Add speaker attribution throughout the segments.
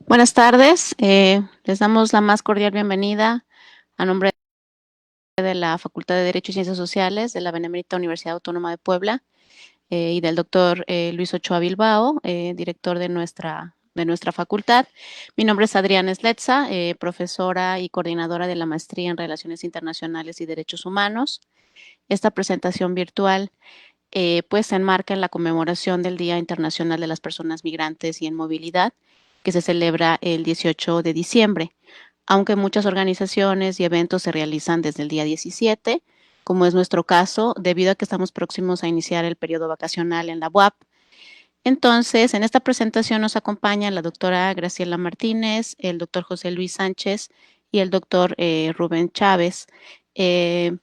Speaker 1: Buenas tardes, les damos la más cordial bienvenida a nombre de la Facultad de Derecho y Ciencias Sociales de la Benemérita Universidad Autónoma de Puebla y del doctor Luis Ochoa Bilbao, director de nuestra facultad. Mi nombre es Adriana Sletza, profesora y coordinadora de la Maestría en Relaciones Internacionales y Derechos Humanos. Esta presentación virtual pues se enmarca en la conmemoración del Día Internacional de las Personas Migrantes y en Movilidad, que se celebra el 18 de diciembre, aunque muchas organizaciones y eventos se realizan desde el día 17, como es nuestro caso, debido a que estamos próximos a iniciar el periodo vacacional en la UAP. Entonces, en esta presentación nos acompaña la doctora Graciela Martínez, el doctor José Luis Sánchez y el doctor Rubén Chávez. Eh,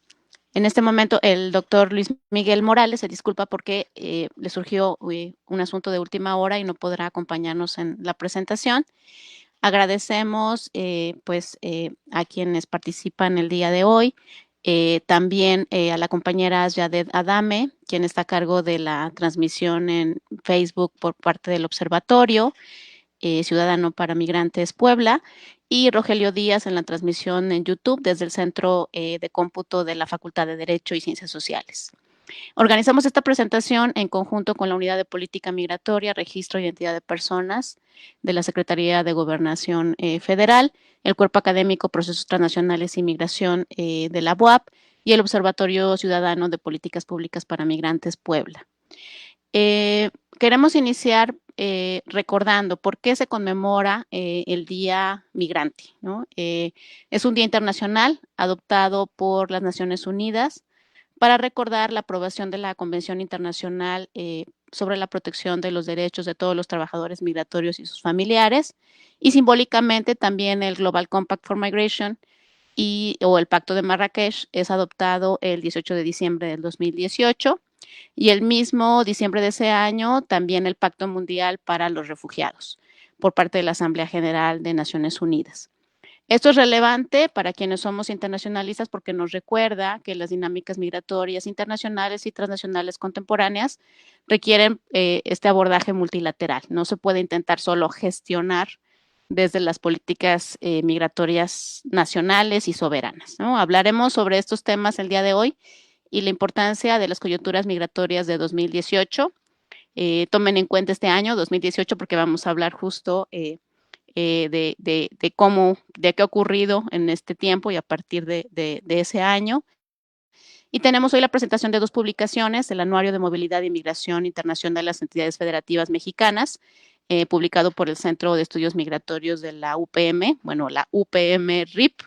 Speaker 1: en este momento, el doctor Luis Miguel Morales se disculpa porque le surgió un asunto de última hora y no podrá acompañarnos en la presentación. Agradecemos a quienes participan el día de hoy, también a la compañera Yadet Adame, quien está a cargo de la transmisión en Facebook por parte del Observatorio Ciudadano para Migrantes Puebla, y Rogelio Díaz en la transmisión en YouTube desde el Centro de Cómputo de la Facultad de Derecho y Ciencias Sociales. Organizamos esta presentación en conjunto con la Unidad de Política Migratoria, Registro y Identidad de Personas de la Secretaría de Gobernación Federal, el Cuerpo Académico Procesos Transnacionales y Migración de la UAP y el Observatorio Ciudadano de Políticas Públicas para Migrantes Puebla. Queremos iniciar recordando por qué se conmemora el Día Migrante, ¿no? Es un día internacional adoptado por las Naciones Unidas para recordar la aprobación de la Convención Internacional sobre la protección de los derechos de todos los trabajadores migratorios y sus familiares, y simbólicamente también el Global Compact for Migration o el Pacto de Marrakech es adoptado el 18 de diciembre del 2018, y el mismo diciembre de ese año también el Pacto Mundial para los Refugiados por parte de la Asamblea General de Naciones Unidas. Esto es relevante para quienes somos internacionalistas porque nos recuerda que las dinámicas migratorias internacionales y transnacionales contemporáneas requieren este abordaje multilateral. No se puede intentar solo gestionar desde las políticas migratorias nacionales y soberanas, ¿no? Hablaremos sobre estos temas el día de hoy y la importancia de las coyunturas migratorias de 2018. Tomen en cuenta este año, 2018, porque vamos a hablar justo de qué ha ocurrido en este tiempo y a partir de ese año. Y tenemos hoy la presentación de dos publicaciones, el Anuario de Movilidad e Inmigración Internacional de las Entidades Federativas Mexicanas, publicado por el Centro de Estudios Migratorios de la UPM, bueno, la UPM RIP,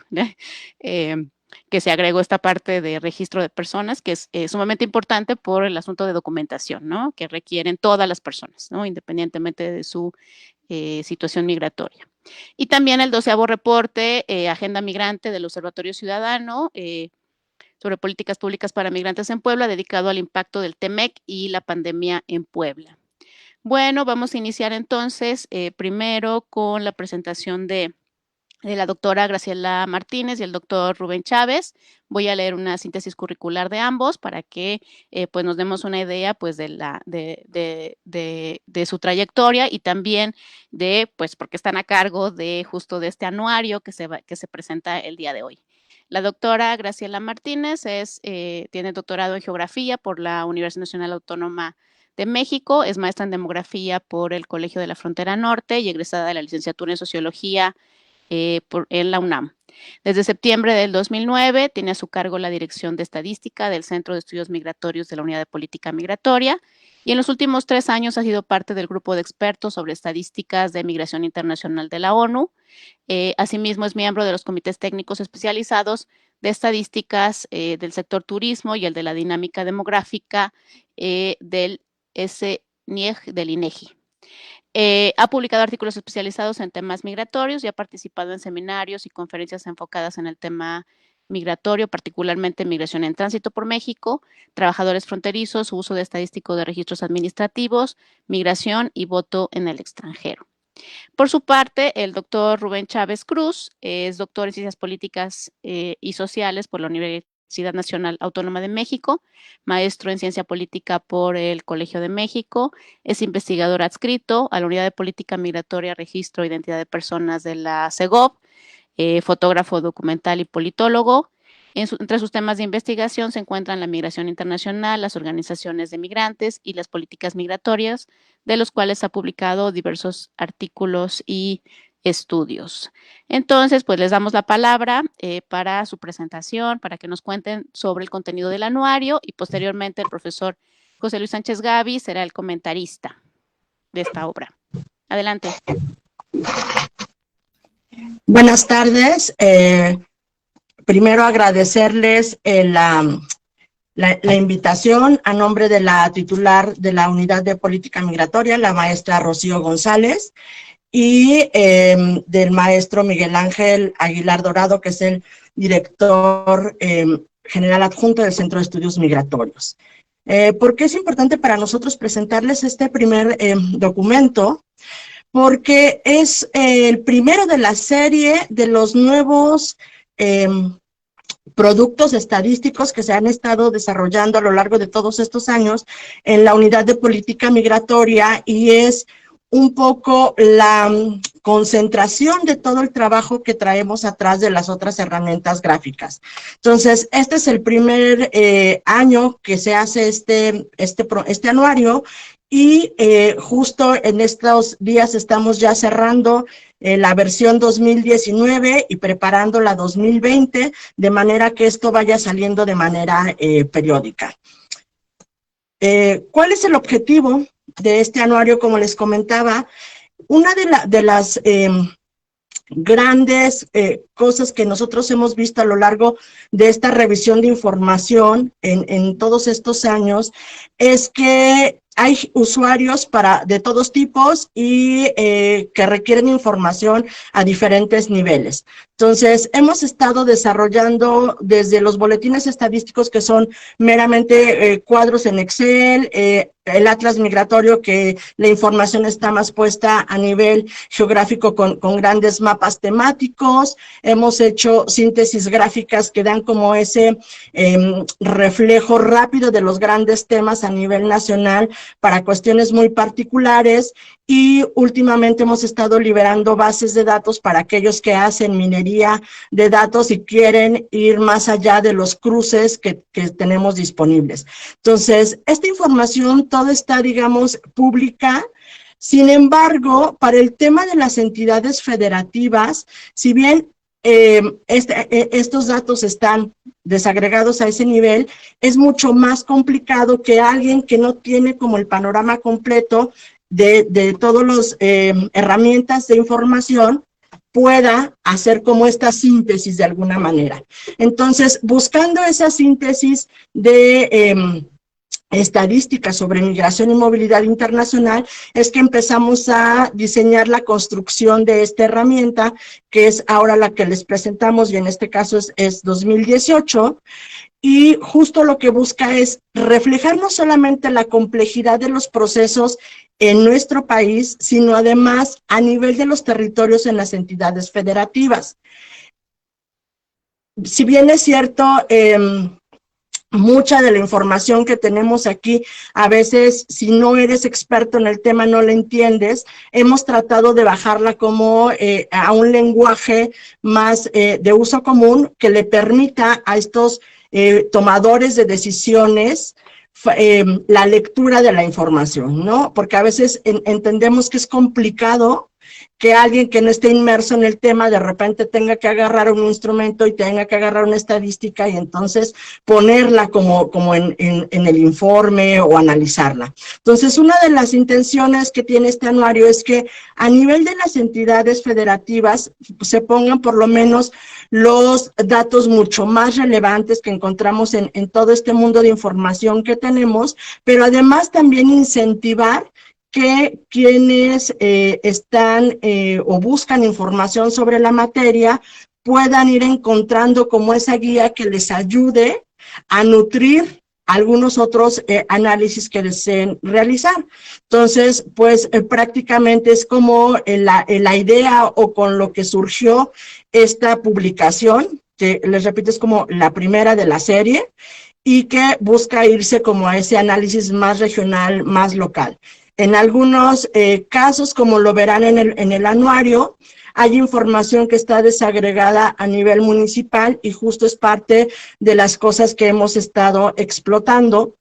Speaker 1: eh, que se agregó esta parte de registro de personas, que es sumamente importante por el asunto de documentación, ¿no? Que requieren todas las personas, ¿no? Independientemente de su situación migratoria. Y también el 12º reporte, Agenda Migrante del Observatorio Ciudadano, sobre políticas públicas para migrantes en Puebla, dedicado al impacto del TEMEC y la pandemia en Puebla. Bueno, vamos a iniciar entonces primero con la presentación de la doctora Graciela Martínez y el doctor Rubén Chávez. Voy a leer una síntesis curricular de ambos para que pues nos demos una idea pues de su trayectoria y también de pues porque están a cargo de justo de este anuario que se presenta el día de hoy. La doctora Graciela Martínez tiene doctorado en geografía por la Universidad Nacional Autónoma de México, es maestra en demografía por el Colegio de la Frontera Norte y egresada de la licenciatura en sociología en la UNAM. Desde septiembre del 2009 tiene a su cargo la Dirección de Estadística del Centro de Estudios Migratorios de la Unidad de Política Migratoria y en los últimos 3 años ha sido parte del grupo de expertos sobre estadísticas de migración internacional de la ONU. Asimismo, es miembro de los comités técnicos especializados de estadísticas del sector turismo y el de la dinámica demográfica del SNIEG del INEGI. Ha publicado artículos especializados en temas migratorios y ha participado en seminarios y conferencias enfocadas en el tema migratorio, particularmente migración en tránsito por México, trabajadores fronterizos, uso de estadístico de registros administrativos, migración y voto en el extranjero. Por su parte, el doctor Rubén Chávez Cruz es doctor en Ciencias Políticas y Sociales por la Universidad Nacional Autónoma de México, maestro en Ciencia Política por el Colegio de México, es investigador adscrito a la Unidad de Política Migratoria, Registro e Identidad de Personas de la CEGOV, fotógrafo documental y politólogo. Entre sus temas de investigación se encuentran la migración internacional, las organizaciones de migrantes y las políticas migratorias, de los cuales ha publicado diversos artículos y estudios. Entonces, pues les damos la palabra para su presentación, para que nos cuenten sobre el contenido del anuario y posteriormente el profesor José Luis Sánchez Gavi será el comentarista de esta obra. Adelante.
Speaker 2: Buenas tardes. Primero agradecerles la invitación a nombre de la titular de la Unidad de Política Migratoria, la maestra Rocío González, y del maestro Miguel Ángel Aguilar Dorado, que es el director general adjunto del Centro de Estudios Migratorios. ¿Por qué es importante para nosotros presentarles este primer documento? Porque es el primero de la serie de los nuevos productos estadísticos que se han estado desarrollando a lo largo de todos estos años en la Unidad de Política Migratoria, y es un poco la concentración de todo el trabajo que traemos atrás de las otras herramientas gráficas. Entonces, este es el primer año que se hace este anuario, y justo en estos días estamos ya cerrando la versión 2019 y preparando la 2020, de manera que esto vaya saliendo de manera periódica. ¿Cuál es el objetivo de este anuario? Como les comentaba, una de las grandes cosas que nosotros hemos visto a lo largo de esta revisión de información en todos estos años es que hay usuarios de todos tipos y que requieren información a diferentes niveles. Entonces, hemos estado desarrollando desde los boletines estadísticos, que son meramente cuadros en Excel, el atlas migratorio, que la información está más puesta a nivel geográfico con grandes mapas temáticos. Hemos hecho síntesis gráficas que dan como ese reflejo rápido de los grandes temas a nivel nacional para cuestiones muy particulares, y últimamente hemos estado liberando bases de datos para aquellos que hacen minería de datos y quieren ir más allá de los cruces que tenemos disponibles. Entonces, esta información toda está, digamos, pública. Sin embargo, para el tema de las entidades federativas, si bien estos datos están desagregados a ese nivel, es mucho más complicado que alguien que no tiene como el panorama completo de todas las herramientas de información pueda hacer como esta síntesis de alguna manera. Entonces, buscando esa síntesis de estadísticas sobre migración y movilidad internacional, es que empezamos a diseñar la construcción de esta herramienta, que es ahora la que les presentamos, y en este caso es 2018, y justo lo que busca es reflejar no solamente la complejidad de los procesos en nuestro país, sino además a nivel de los territorios en las entidades federativas. Si bien es cierto, mucha de la información que tenemos aquí, a veces, si no eres experto en el tema, no la entiendes. Hemos tratado de bajarla como a un lenguaje más de uso común, que le permita a estos tomadores de decisiones la lectura de la información, ¿no? Porque a veces entendemos que es complicado que alguien que no esté inmerso en el tema de repente tenga que agarrar un instrumento y tenga que agarrar una estadística y entonces ponerla como en el informe o analizarla. Entonces, una de las intenciones que tiene este anuario es que a nivel de las entidades federativas se pongan por lo menos los datos mucho más relevantes que encontramos en todo este mundo de información que tenemos, pero además también incentivar que quienes están o buscan información sobre la materia puedan ir encontrando como esa guía que les ayude a nutrir algunos otros análisis que deseen realizar. Entonces, pues prácticamente es como la idea o con lo que surgió esta publicación. que les repito es como la primera de la serie, y que busca irse como a ese análisis más regional, más local. En algunos casos, como lo verán en el anuario, hay información que está desagregada a nivel municipal y justo es parte de las cosas que hemos estado explotando.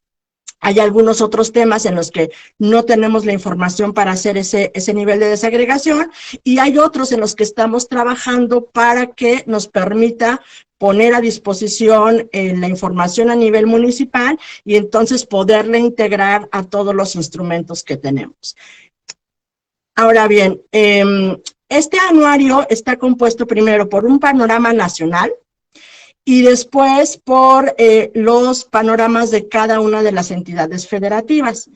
Speaker 2: Hay algunos otros temas en los que no tenemos la información para hacer ese nivel de desagregación y hay otros en los que estamos trabajando para que nos permita poner a disposición la información a nivel municipal y entonces poderla integrar a todos los instrumentos que tenemos. Ahora bien, este anuario está compuesto primero por un panorama nacional y después por los panoramas de cada una de las entidades federativas.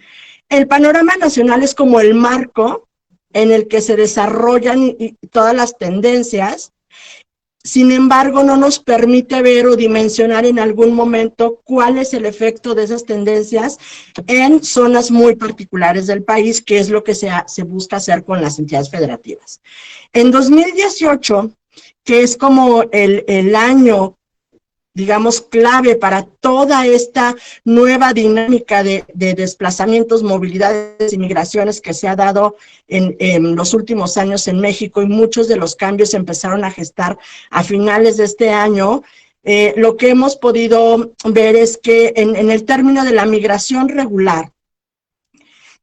Speaker 2: El panorama nacional es como el marco en el que se desarrollan todas las tendencias. Sin embargo, no nos permite ver o dimensionar en algún momento cuál es el efecto de esas tendencias en zonas muy particulares del país, que es lo que se busca hacer con las entidades federativas. En 2018, que es como el año, digamos, clave para toda esta nueva dinámica de desplazamientos, movilidades y migraciones que se ha dado en los últimos años en México, y muchos de los cambios se empezaron a gestar a finales de este año. Lo que hemos podido ver es que en el término de la migración regular,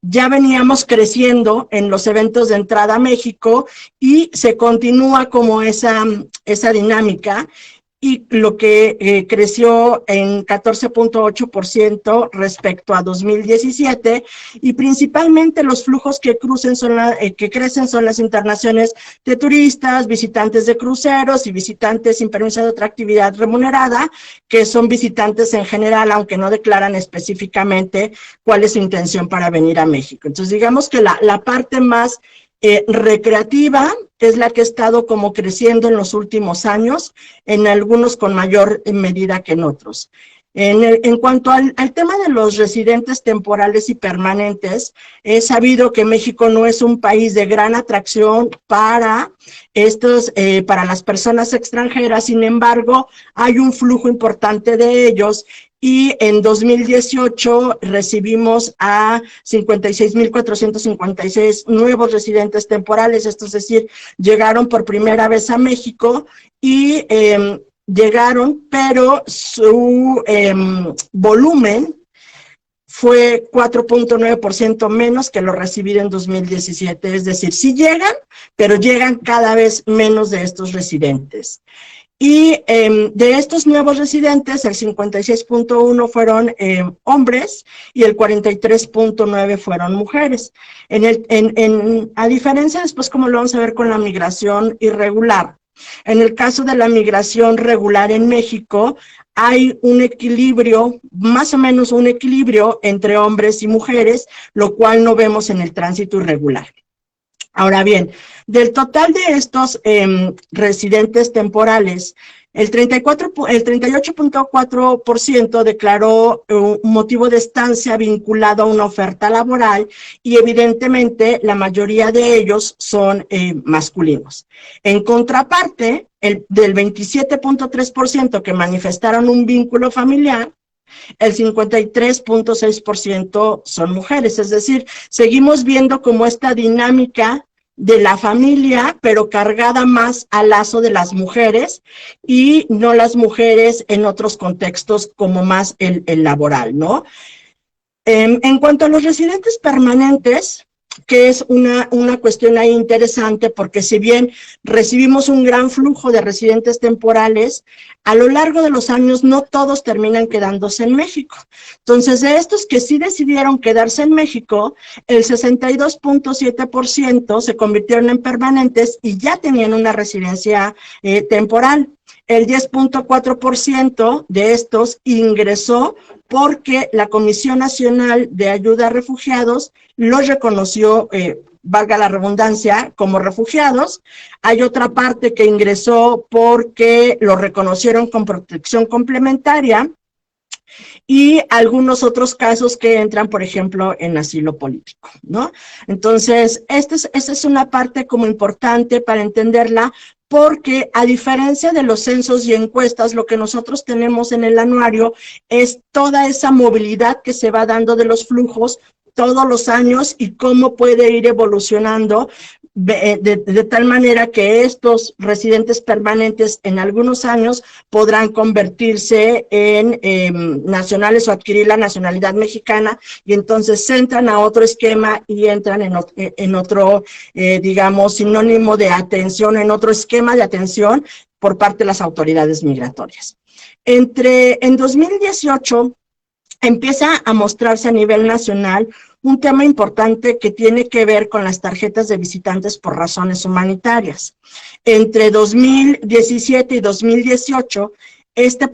Speaker 2: ya veníamos creciendo en los eventos de entrada a México y se continúa como esa dinámica. Y lo que creció en 14.8% respecto a 2017, y principalmente los flujos que crecen son las internaciones de turistas, visitantes de cruceros y visitantes sin permiso de otra actividad remunerada, que son visitantes en general, aunque no declaran específicamente cuál es su intención para venir a México. Entonces, digamos que la parte más recreativa es la que ha estado como creciendo en los últimos años, en algunos con mayor medida que en otros. En cuanto al tema de los residentes temporales y permanentes, es sabido que México no es un país de gran atracción para las personas extranjeras. Sin embargo, hay un flujo importante de ellos. Y en 2018 recibimos a 56,456 nuevos residentes temporales, esto es decir, llegaron por primera vez a México y llegaron, pero su volumen fue 4.9% menos que lo recibido en 2017, es decir, sí llegan, pero llegan cada vez menos de estos residentes. Y de estos nuevos residentes, el 56.1 fueron hombres y el 43.9 fueron mujeres. A diferencia después, como lo vamos a ver con la migración irregular, en el caso de la migración regular en México, hay un equilibrio, más o menos un equilibrio entre hombres y mujeres, lo cual no vemos en el tránsito irregular. Ahora bien, del total de estos residentes temporales, el 38.4% declaró un motivo de estancia vinculado a una oferta laboral y evidentemente la mayoría de ellos son masculinos. En contraparte, del 27.3% que manifestaron un vínculo familiar, el 53.6% son mujeres, es decir, seguimos viendo como esta dinámica de la familia, pero cargada más al lazo de las mujeres y no las mujeres en otros contextos como más el laboral, ¿no? En cuanto a los residentes permanentes, que es una cuestión ahí interesante, porque si bien recibimos un gran flujo de residentes temporales, a lo largo de los años no todos terminan quedándose en México. Entonces, de estos que sí decidieron quedarse en México, el 62.7% se convirtieron en permanentes y ya tenían una residencia temporal. El 10.4% de estos ingresó porque la Comisión Nacional de Ayuda a Refugiados los reconoció, valga la redundancia, como refugiados. Hay otra parte que ingresó porque lo reconocieron con protección complementaria y algunos otros casos que entran, por ejemplo, en asilo político, ¿no? Entonces, esta es una parte como importante para entenderla, porque a diferencia de los censos y encuestas, lo que nosotros tenemos en el anuario es toda esa movilidad que se va dando de los flujos todos los años y cómo puede ir evolucionando de tal manera que estos residentes permanentes en algunos años podrán convertirse en nacionales o adquirir la nacionalidad mexicana, y entonces entran a otro esquema y entran en otro, digamos, sinónimo de atención, en otro esquema de atención por parte de las autoridades migratorias. En 2018 empieza a mostrarse a nivel nacional un tema importante que tiene que ver con las tarjetas de visitantes por razones humanitarias. Entre 2017 y 2018, estos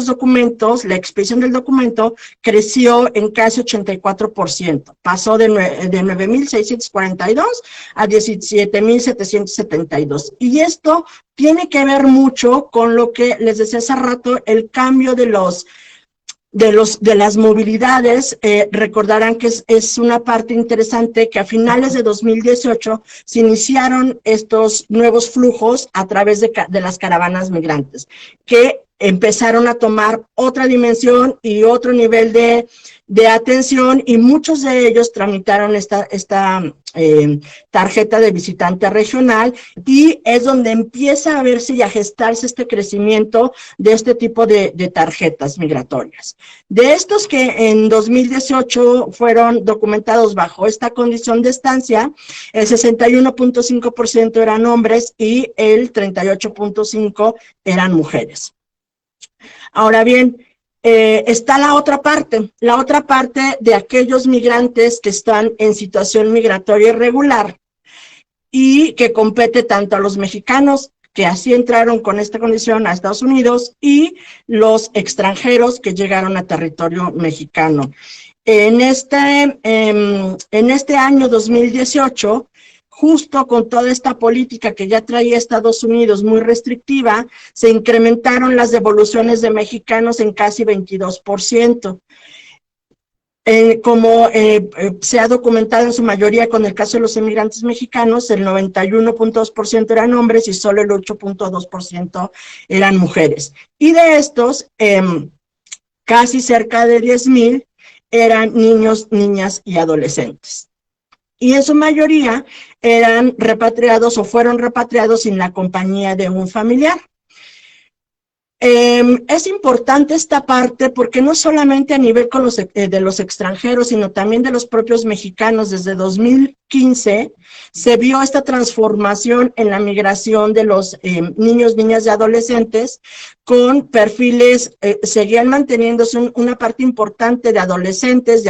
Speaker 2: documentos, la expedición del documento, creció en casi 84%. Pasó de 9.642 a 17.772. Y esto tiene que ver mucho con lo que les decía hace rato, el cambio de las movilidades. Recordarán que es una parte interesante que a finales de 2018 se iniciaron estos nuevos flujos a través de las caravanas migrantes, que empezaron a tomar otra dimensión y otro nivel de atención, y muchos de ellos tramitaron esta tarjeta de visitante regional, y es donde empieza a verse y a gestarse este crecimiento de este tipo de tarjetas migratorias. De estos que en 2018 fueron documentados bajo esta condición de estancia, el 61.5% eran hombres y el 38.5% eran mujeres. Ahora bien, está la otra parte de aquellos migrantes que están en situación migratoria irregular y que compete tanto a los mexicanos que así entraron con esta condición a Estados Unidos y los extranjeros que llegaron a territorio mexicano. En este año 2018, justo con toda esta política que ya traía Estados Unidos muy restrictiva, se incrementaron las devoluciones de mexicanos en casi 22%. Como se ha documentado en su mayoría con el caso de los inmigrantes mexicanos, el 91.2% eran hombres y solo el 8.2% eran mujeres. Y de estos, casi cerca de 10,000 eran niños, niñas y adolescentes. Y en su mayoría eran repatriados o fueron repatriados sin la compañía de un familiar. Es importante esta parte porque no solamente a nivel de los extranjeros, sino también de los propios mexicanos. Desde 2015 se vio esta transformación en la migración de los niños, niñas y adolescentes con perfiles, seguían manteniéndose una parte importante de adolescentes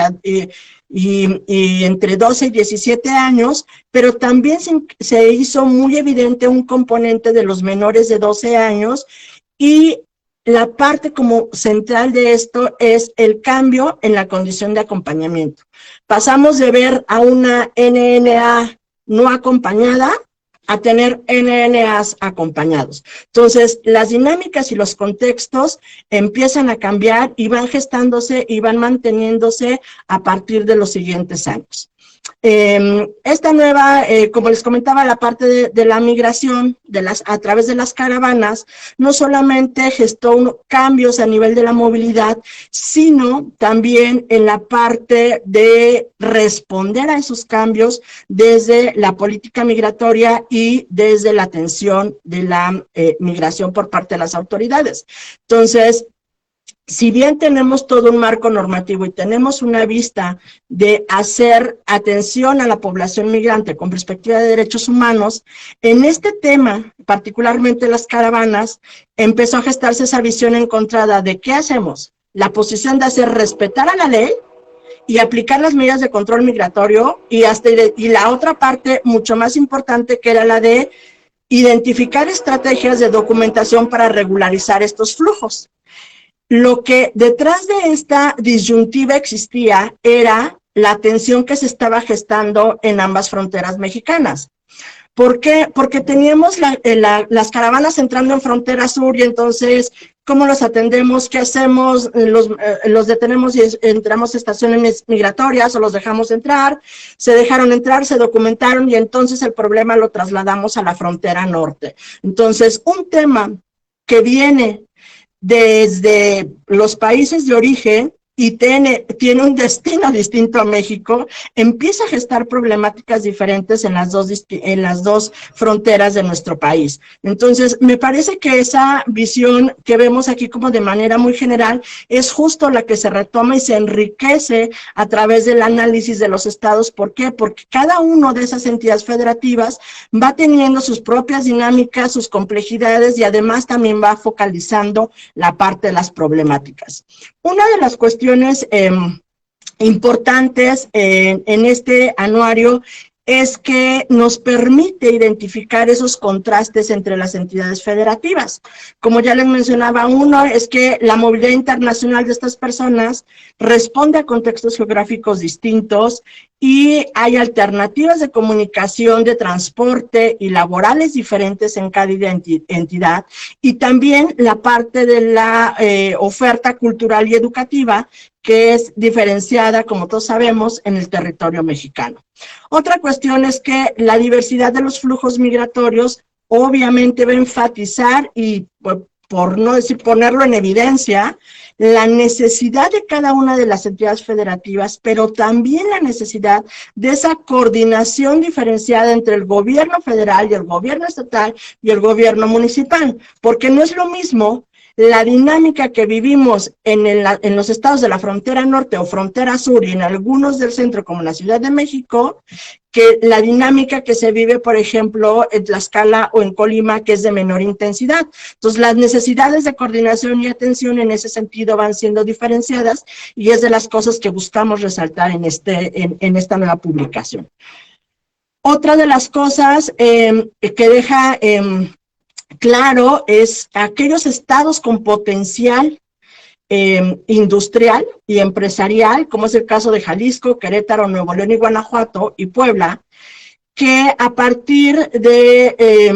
Speaker 2: y entre 12 y 17 años, pero también se hizo muy evidente un componente de los menores de 12 años, y la parte como central de esto es el cambio en la condición de acompañamiento. Pasamos de ver a una NNA no acompañada a tener NNAs acompañados. Entonces, las dinámicas y los contextos empiezan a cambiar y van gestándose y van manteniéndose a partir de los siguientes años. Esta nueva, como les comentaba, la parte de la migración a través de las caravanas, no solamente gestó cambios a nivel de la movilidad, sino también en la parte de responder a esos cambios desde la política migratoria y desde la atención de la migración por parte de las autoridades. Entonces, si bien tenemos todo un marco normativo y tenemos una vista de hacer atención a la población migrante con perspectiva de derechos humanos, en este tema, particularmente las caravanas, empezó a gestarse esa visión encontrada de ¿qué hacemos? La posición de hacer respetar a la ley y aplicar las medidas de control migratorio, y la otra parte mucho más importante, que era la de identificar estrategias de documentación para regularizar estos flujos. Lo que detrás de esta disyuntiva existía era la tensión que se estaba gestando en ambas fronteras mexicanas. ¿Por qué? Porque teníamos las caravanas entrando en frontera sur, y entonces cómo los atendemos, qué hacemos, los detenemos y entramos a estaciones migratorias o los dejamos entrar, se dejaron entrar, se documentaron y entonces el problema lo trasladamos a la frontera norte. Entonces, un tema que viene desde los países de origen y tiene un destino distinto a México, empieza a gestar problemáticas diferentes en las dos fronteras de nuestro país. Entonces, me parece que esa visión que vemos aquí como de manera muy general es justo la que se retoma y se enriquece a través del análisis de los estados. ¿Por qué? Porque cada una de esas entidades federativas va teniendo sus propias dinámicas, sus complejidades y además también va focalizando la parte de las problemáticas. Una de las cuestiones importantes en este anuario es que nos permite identificar esos contrastes entre las entidades federativas. Como ya les mencionaba, uno es que la movilidad internacional de estas personas responde a contextos geográficos distintos y hay alternativas de comunicación, de transporte y laborales diferentes en cada entidad, y también la parte de la oferta cultural y educativa, que es diferenciada, como todos sabemos, en el territorio mexicano. Otra cuestión es que la diversidad de los flujos migratorios obviamente va a enfatizar y, por no decir ponerlo en evidencia, la necesidad de cada una de las entidades federativas, pero también la necesidad de esa coordinación diferenciada entre el gobierno federal y el gobierno estatal y el gobierno municipal, porque no es lo mismo la dinámica que vivimos en los estados de la frontera norte o frontera sur y en algunos del centro, como la Ciudad de México, que la dinámica que se vive, por ejemplo, en Tlaxcala o en Colima, que es de menor intensidad. Entonces, las necesidades de coordinación y atención en ese sentido van siendo diferenciadas y es de las cosas que buscamos resaltar en esta nueva publicación. Otra de las cosas que deja claro es aquellos estados con potencial industrial y empresarial, como es el caso de Jalisco, Querétaro, Nuevo León y Guanajuato y Puebla, que a partir de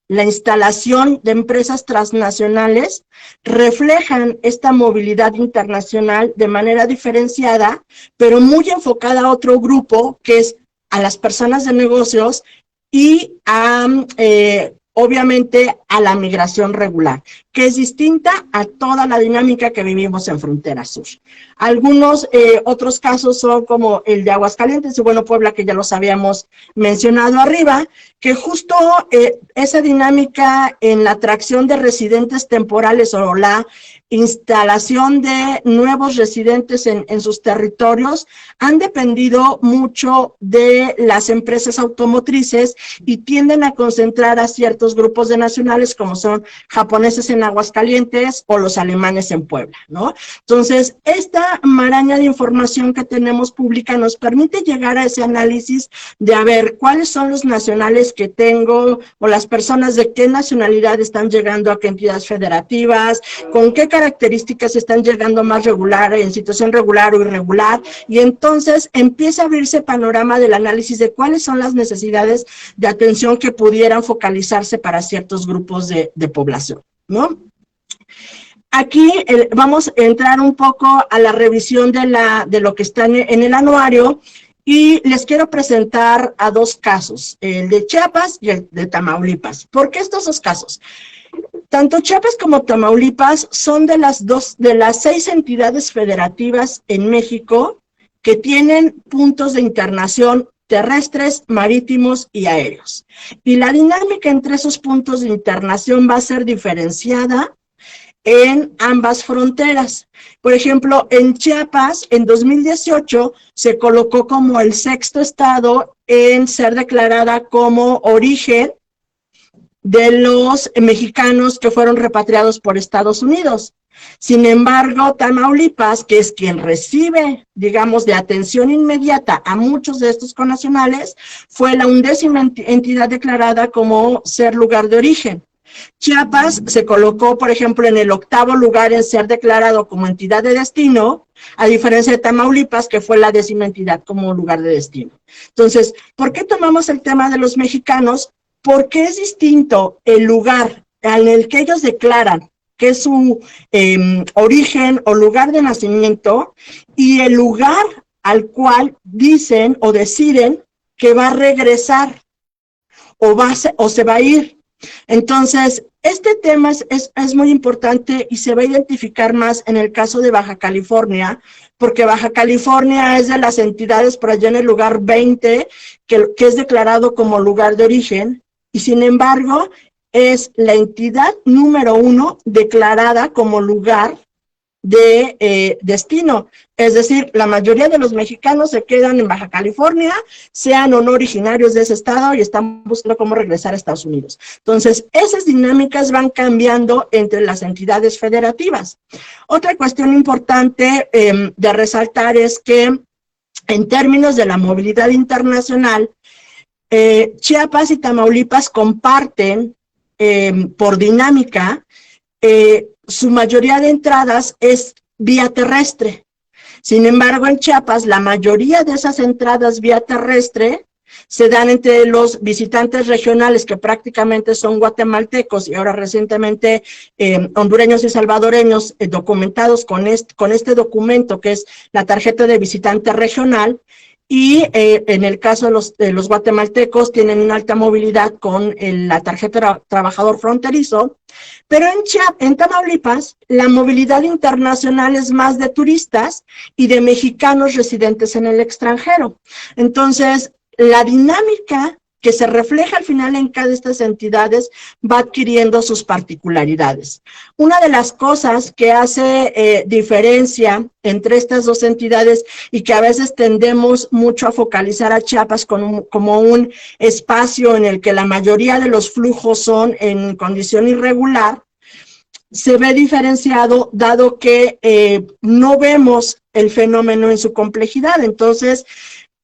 Speaker 2: la instalación de empresas transnacionales reflejan esta movilidad internacional de manera diferenciada, pero muy enfocada a otro grupo, que es a las personas de negocios y a obviamente a la migración regular, que es distinta a toda la dinámica que vivimos en Frontera Sur. Algunos otros casos son como el de Aguascalientes y bueno, Puebla, que ya los habíamos mencionado arriba, que justo esa dinámica en la atracción de residentes temporales o la instalación de nuevos residentes en sus territorios han dependido mucho de las empresas automotrices y tienden a concentrar a ciertos grupos de nacionales como son japoneses en Aguascalientes o los alemanes en Puebla, ¿no? Entonces, esta maraña de información que tenemos pública nos permite llegar a ese análisis de a ver cuáles son los nacionales que tengo o las personas de qué nacionalidad están llegando a qué entidades federativas, con qué características están llegando más regular, en situación regular o irregular, y entonces empieza a abrirse panorama del análisis de cuáles son las necesidades de atención que pudieran focalizarse para ciertos grupos de población, ¿no? Aquí vamos a entrar un poco a la revisión de lo que está en el anuario y les quiero presentar a dos casos, el de Chiapas y el de Tamaulipas. ¿Por qué estos dos casos? Tanto Chiapas como Tamaulipas son de las 6 entidades federativas en México que tienen puntos de internación terrestres, marítimos y aéreos. Y la dinámica entre esos puntos de internación va a ser diferenciada en ambas fronteras. Por ejemplo, en Chiapas, en 2018, se colocó como el 6º estado en ser declarada como origen de los mexicanos que fueron repatriados por Estados Unidos. Sin embargo, Tamaulipas, que es quien recibe, digamos, de atención inmediata a muchos de estos connacionales, fue la 11ª entidad declarada como ser lugar de origen. Chiapas se colocó, por ejemplo, en el 8º lugar en ser declarado como entidad de destino, a diferencia de Tamaulipas, que fue la 10ª entidad como lugar de destino. Entonces, ¿por qué tomamos el tema de los mexicanos? Porque es distinto el lugar en el que ellos declaran que es su origen o lugar de nacimiento, y el lugar al cual dicen o deciden que va a regresar o se va a ir. Entonces, este tema es muy importante y se va a identificar más en el caso de Baja California, porque Baja California es de las entidades por allá en el lugar 20 que es declarado como lugar de origen, y sin embargo es la entidad número 1 declarada como lugar de destino. Es decir, la mayoría de los mexicanos se quedan en Baja California, sean o no originarios de ese estado, y están buscando cómo regresar a Estados Unidos. Entonces, esas dinámicas van cambiando entre las entidades federativas. Otra cuestión importante de resaltar es que en términos de la movilidad internacional, Chiapas y Tamaulipas comparten por dinámica su mayoría de entradas es vía terrestre. Sin embargo, en Chiapas, la mayoría de esas entradas vía terrestre se dan entre los visitantes regionales, que prácticamente son guatemaltecos y ahora recientemente hondureños y salvadoreños, documentados con este documento que es la tarjeta de visitante regional. Y en el caso de los guatemaltecos tienen una alta movilidad con la tarjeta trabajador fronterizo, pero en Tamaulipas la movilidad internacional es más de turistas y de mexicanos residentes en el extranjero. Entonces, la dinámica que se refleja al final en cada de estas entidades va adquiriendo sus particularidades. Una de las cosas que hace diferencia entre estas dos entidades y que a veces tendemos mucho a focalizar a Chiapas como un espacio en el que la mayoría de los flujos son en condición irregular, se ve diferenciado dado que no vemos el fenómeno en su complejidad. Entonces,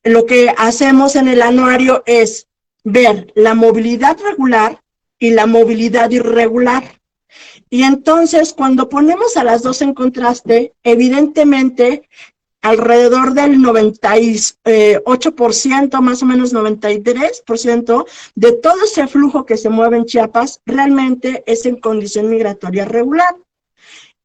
Speaker 2: lo que hacemos en el anuario es ver la movilidad regular y la movilidad irregular. Y entonces, cuando ponemos a las dos en contraste, evidentemente, alrededor del 98%, más o menos 93% de todo ese flujo que se mueve en Chiapas realmente es en condición migratoria regular.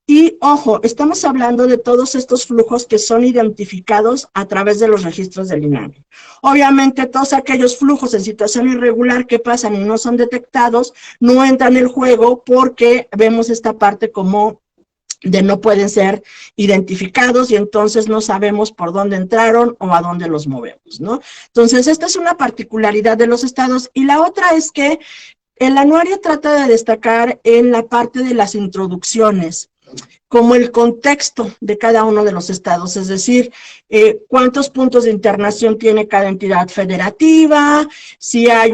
Speaker 2: Y ojo, estamos hablando de todos estos flujos que son identificados a través de los registros del INAMI. Obviamente, todos aquellos flujos en situación irregular que pasan y no son detectados no entran en el juego, porque vemos esta parte como de no pueden ser identificados y entonces no sabemos por dónde entraron o a dónde los movemos, ¿no? Entonces, esta es una particularidad de los estados. Y la otra es que el anuario trata de destacar en la parte de las introducciones como el contexto de cada uno de los estados, es decir, cuántos puntos de internación tiene cada entidad federativa, si hay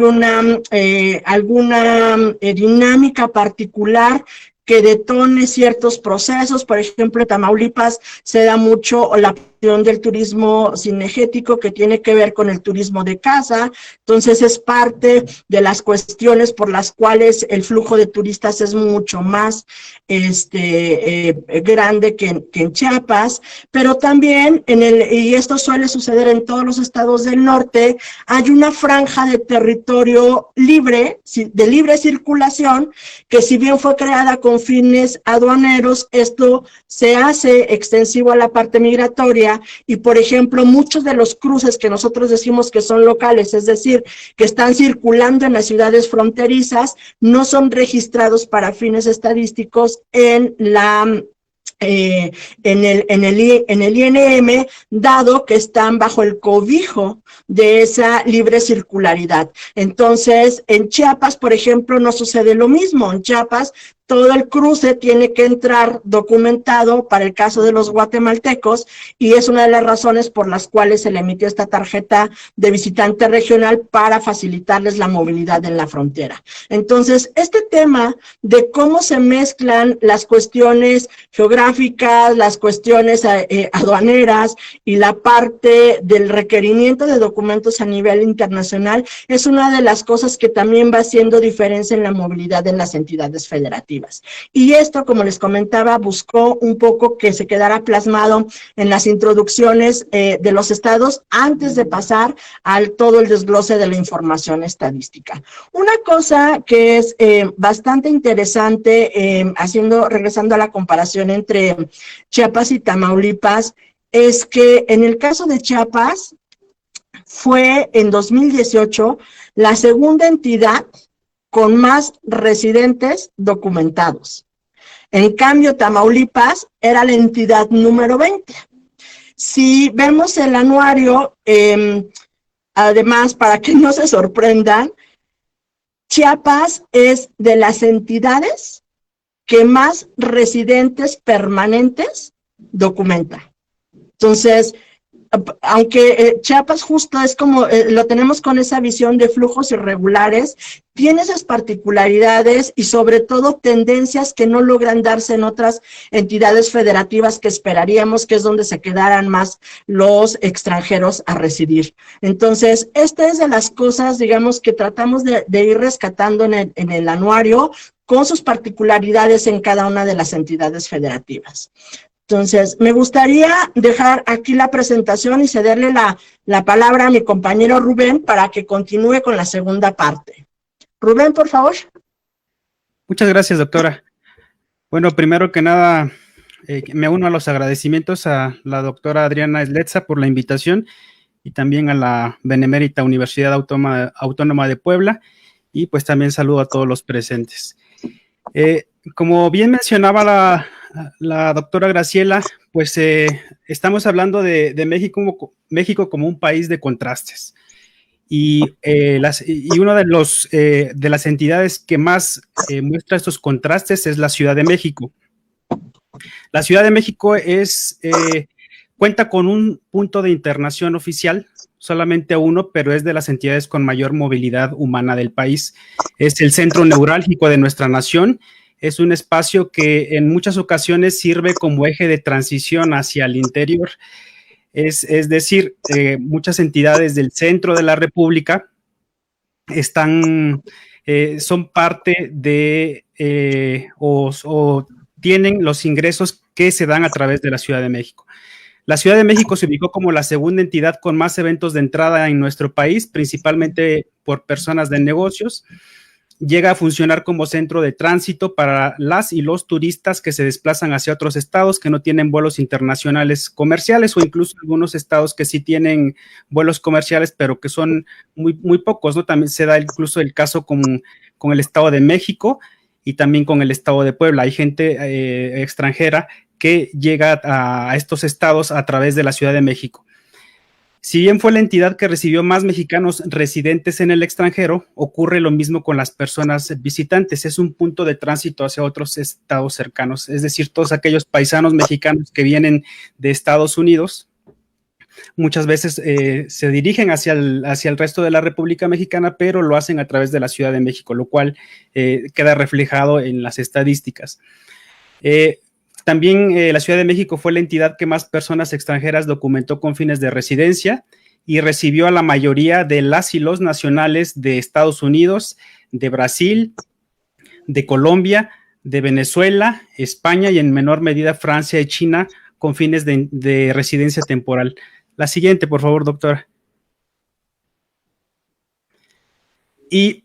Speaker 2: alguna dinámica particular que detone ciertos procesos. Por ejemplo, en Tamaulipas se da mucho la cuestión del turismo cinegético, que tiene que ver con el turismo de casa. Entonces, es parte de las cuestiones por las cuales el flujo de turistas es mucho más grande que en Chiapas. Pero también, y esto suele suceder en todos los estados del norte, hay una franja de territorio libre, de libre circulación, que si bien fue creada con fines aduaneros, esto se hace extensivo a la parte migratoria. Y, por ejemplo, muchos de los cruces que nosotros decimos que son locales, es decir, que están circulando en las ciudades fronterizas, no son registrados para fines estadísticos en el INM, dado que están bajo el cobijo de esa libre circularidad. Entonces, en Chiapas, por ejemplo, no sucede lo mismo. En Chiapas, todo el cruce tiene que entrar documentado para el caso de los guatemaltecos, y es una de las razones por las cuales se le emitió esta tarjeta de visitante regional, para facilitarles la movilidad en la frontera. Entonces, este tema de cómo se mezclan las cuestiones geográficas, las cuestiones aduaneras y la parte del requerimiento de documentos a nivel internacional es una de las cosas que también va haciendo diferencia en la movilidad en las entidades federativas. federativas. Y esto, como les comentaba, buscó un poco que se quedara plasmado en las introducciones de los estados antes de pasar al todo el desglose de la información estadística. Una cosa que es bastante interesante, regresando a la comparación entre Chiapas y Tamaulipas, es que en el caso de Chiapas fue en 2018 la segunda entidad con más residentes documentados. En cambio, Tamaulipas era la entidad número 20. Si vemos el anuario, además, para que no se sorprendan, Chiapas es de las entidades que más residentes permanentes documenta. Entonces, aunque Chiapas justo es como, lo tenemos con esa visión de flujos irregulares, tiene esas particularidades y sobre todo tendencias que no logran darse en otras entidades federativas que esperaríamos que es donde se quedaran más los extranjeros a residir. Entonces, esta es de las cosas, digamos, que tratamos de ir rescatando en el anuario con sus particularidades en cada una de las entidades federativas. Entonces, me gustaría dejar aquí la presentación y cederle la palabra a mi compañero Rubén para que continúe con la segunda parte. Rubén, por favor.
Speaker 3: Muchas gracias, doctora. Bueno, primero que nada, me uno a los agradecimientos a la doctora Adriana Esletza por la invitación y también a la Benemérita Universidad Autónoma de Puebla, y pues también saludo a todos los presentes. Como bien mencionaba la doctora Graciela, pues estamos hablando de México como un país de contrastes. Y una de las entidades que más muestra estos contrastes es la Ciudad de México. La Ciudad de México cuenta con un punto de internación oficial, solamente uno, pero es de las entidades con mayor movilidad humana del país. Es el centro neurálgico de nuestra nación. Es un espacio que en muchas ocasiones sirve como eje de transición hacia el interior. Es decir, muchas entidades del centro de la República son parte de o tienen los ingresos que se dan a través de la Ciudad de México. La Ciudad de México se ubicó como la segunda entidad con más eventos de entrada en nuestro país, principalmente por personas de negocios. Llega a funcionar como centro de tránsito para las y los turistas que se desplazan hacia otros estados que no tienen vuelos internacionales comerciales, o incluso algunos estados que sí tienen vuelos comerciales, pero que son muy, muy pocos, ¿no? También se da incluso el caso con el Estado de México y también con el Estado de Puebla. Hay gente extranjera que llega a estos estados a través de la Ciudad de México. Si bien fue la entidad que recibió más mexicanos residentes en el extranjero, ocurre lo mismo con las personas visitantes. Es un punto de tránsito hacia otros estados cercanos, es decir, todos aquellos paisanos mexicanos que vienen de Estados Unidos, muchas veces se dirigen hacia el resto de la República Mexicana, pero lo hacen a través de la Ciudad de México, lo cual queda reflejado en las estadísticas. También la Ciudad de México fue la entidad que más personas extranjeras documentó con fines de residencia y recibió a la mayoría de las y los nacionales de Estados Unidos, de Brasil, de Colombia, de Venezuela, España y en menor medida Francia y China con fines de residencia temporal. La siguiente, por favor, doctora. Y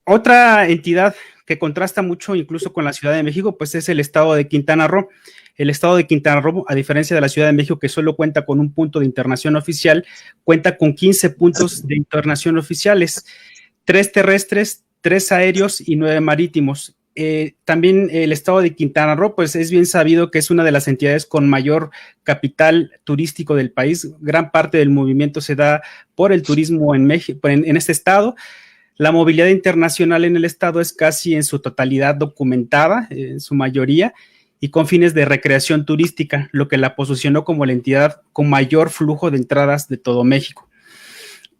Speaker 3: otra entidad que contrasta mucho incluso con la Ciudad de México, pues es el estado de Quintana Roo. El estado de Quintana Roo, a diferencia de la Ciudad de México, que solo cuenta con un punto de internación oficial, cuenta con 15 puntos de internación oficiales, 3 terrestres, 3 aéreos y 9 marítimos. También el estado de Quintana Roo, pues es bien sabido que es una de las entidades con mayor capital turístico del país. Gran parte del movimiento se da por el turismo en México, en este estado. La movilidad internacional en el estado es casi en su totalidad documentada, en su mayoría, y con fines de recreación turística, lo que la posicionó como la entidad con mayor flujo de entradas de todo México.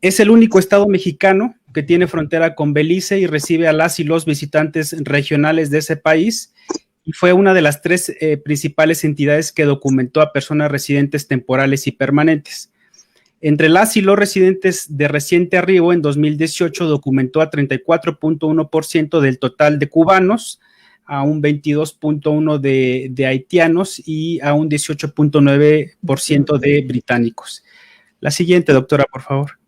Speaker 3: Es el único estado mexicano que tiene frontera con Belice y recibe a las y los visitantes regionales de ese país, y fue una de las 3 principales entidades que documentó a personas residentes temporales y permanentes. Entre las y los residentes de reciente arribo, en 2018 documentó a 34.1% del total de cubanos, a un 22.1% de haitianos y a un 18.9% de británicos. La siguiente, doctora, por favor.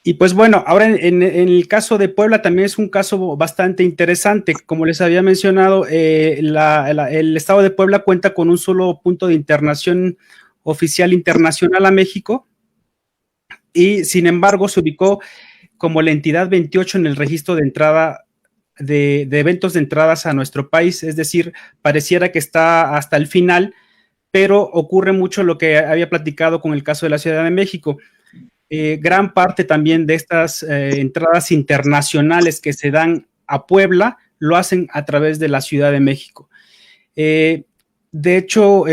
Speaker 3: Y pues bueno, ahora en el caso de Puebla también es un caso bastante interesante. Como les había mencionado, el estado de Puebla cuenta con un solo punto de internación oficial internacional a México y sin embargo se ubicó como la entidad 28 en el registro de entrada de eventos de entradas a nuestro país, es decir, pareciera que está hasta el final, pero ocurre mucho lo que había platicado con el caso de la Ciudad de México. Gran parte también de estas entradas internacionales que se dan a Puebla lo hacen a través de la Ciudad de México. De hecho,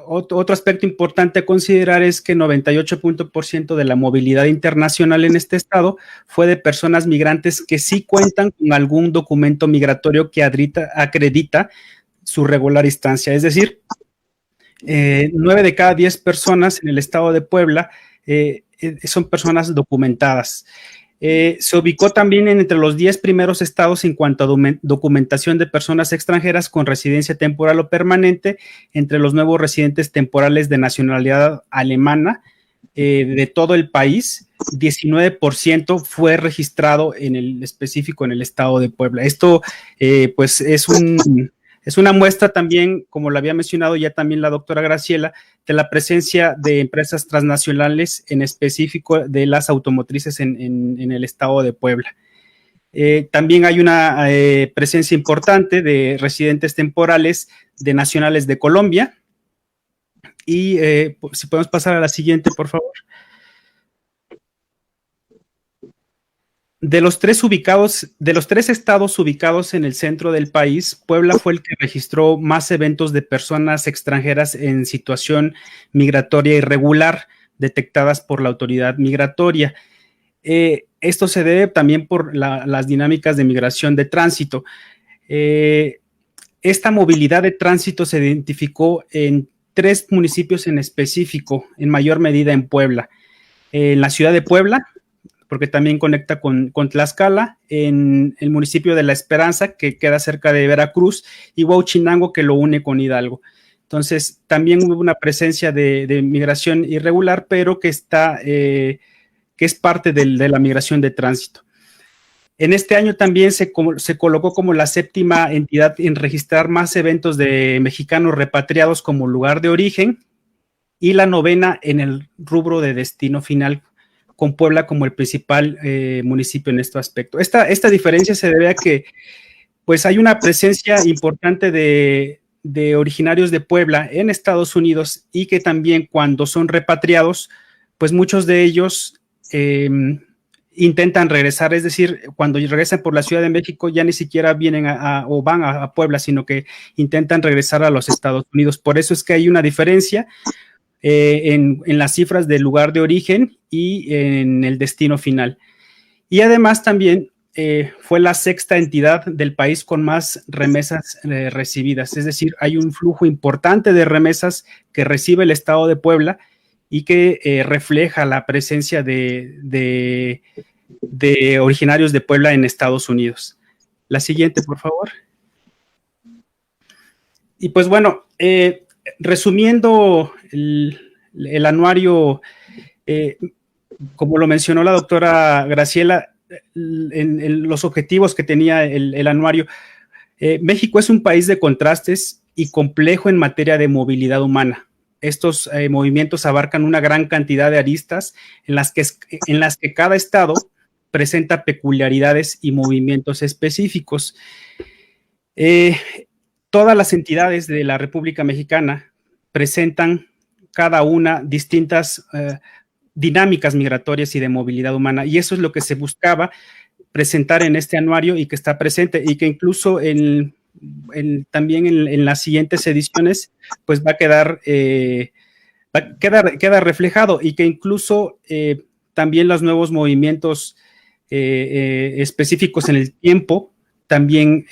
Speaker 3: otro aspecto importante a considerar es que 98% de la movilidad internacional en este estado fue de personas migrantes que sí cuentan con algún documento migratorio que acredita su regular estancia. Es decir, 9 de cada 10 personas en el estado de Puebla son personas documentadas. Se ubicó también entre los 10 primeros estados en cuanto a documentación de personas extranjeras con residencia temporal o permanente entre los nuevos residentes temporales de nacionalidad alemana de todo el país. 19% fue registrado en el específico en el estado de Puebla. Esto pues es una muestra también, como lo había mencionado ya también la doctora Graciela, de la presencia de empresas transnacionales, en específico de las automotrices en el estado de Puebla. También hay una presencia importante de residentes temporales de nacionales de Colombia. Y si podemos pasar a la siguiente, por favor. De los tres estados ubicados en el centro del país, Puebla fue el que registró más eventos de personas extranjeras en situación migratoria irregular detectadas por la autoridad migratoria. Esto se debe también por las dinámicas de migración de tránsito. Esta movilidad de tránsito se identificó en 3 municipios en específico, en mayor medida en Puebla. En la ciudad de Puebla, porque también conecta con Tlaxcala, en el municipio de La Esperanza, que queda cerca de Veracruz, y Huauchinango, que lo une con Hidalgo. Entonces, también hubo una presencia de migración irregular, pero que es parte de la migración de tránsito. En este año también se colocó como la 7ª entidad en registrar más eventos de mexicanos repatriados como lugar de origen, y la 9ª en el rubro de destino final, con Puebla como el principal municipio en este aspecto. Esta diferencia se debe a que pues hay una presencia importante de originarios de Puebla en Estados Unidos, y que también cuando son repatriados, pues muchos de ellos intentan regresar, es decir, cuando regresan por la Ciudad de México ya ni siquiera vienen o van a Puebla, sino que intentan regresar a los Estados Unidos. Por eso es que hay una diferencia en las cifras del lugar de origen y en el destino final. Y además también fue la 6ª entidad del país con más remesas recibidas, es decir, hay un flujo importante de remesas que recibe el estado de Puebla y que refleja la presencia de originarios de Puebla en Estados Unidos. La siguiente, por favor. Y pues bueno, resumiendo el anuario, como lo mencionó la doctora Graciela, en los objetivos que tenía el anuario, México es un país de contrastes y complejo en materia de movilidad humana. Estos movimientos abarcan una gran cantidad de aristas en las que cada estado presenta peculiaridades y movimientos específicos. Todas las entidades de la República Mexicana presentan cada una distintas dinámicas migratorias y de movilidad humana, y eso es lo que se buscaba presentar en este anuario y que está presente, y que incluso también en las siguientes ediciones pues va a quedar reflejado, y que incluso también los nuevos movimientos específicos en el tiempo también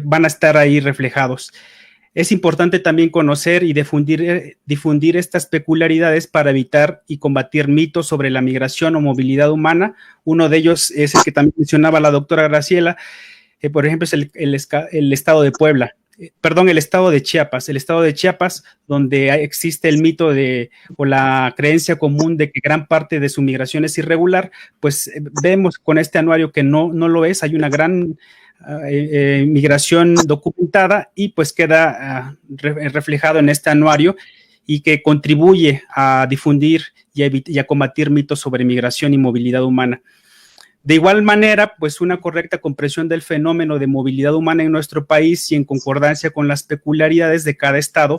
Speaker 3: van a estar ahí reflejados. Es importante también conocer y difundir estas peculiaridades para evitar y combatir mitos sobre la migración o movilidad humana. Uno de ellos es el que también mencionaba la doctora Graciela, por ejemplo, es el estado de Puebla. El estado de Chiapas. El estado de Chiapas, donde existe el mito o la creencia común de que gran parte de su migración es irregular, pues vemos con este anuario que no lo es. Hay una gran migración documentada y pues queda reflejado en este anuario y que contribuye a difundir y a combatir mitos sobre migración y movilidad humana. De igual manera, pues una correcta comprensión del fenómeno de movilidad humana en nuestro país y en concordancia con las peculiaridades de cada estado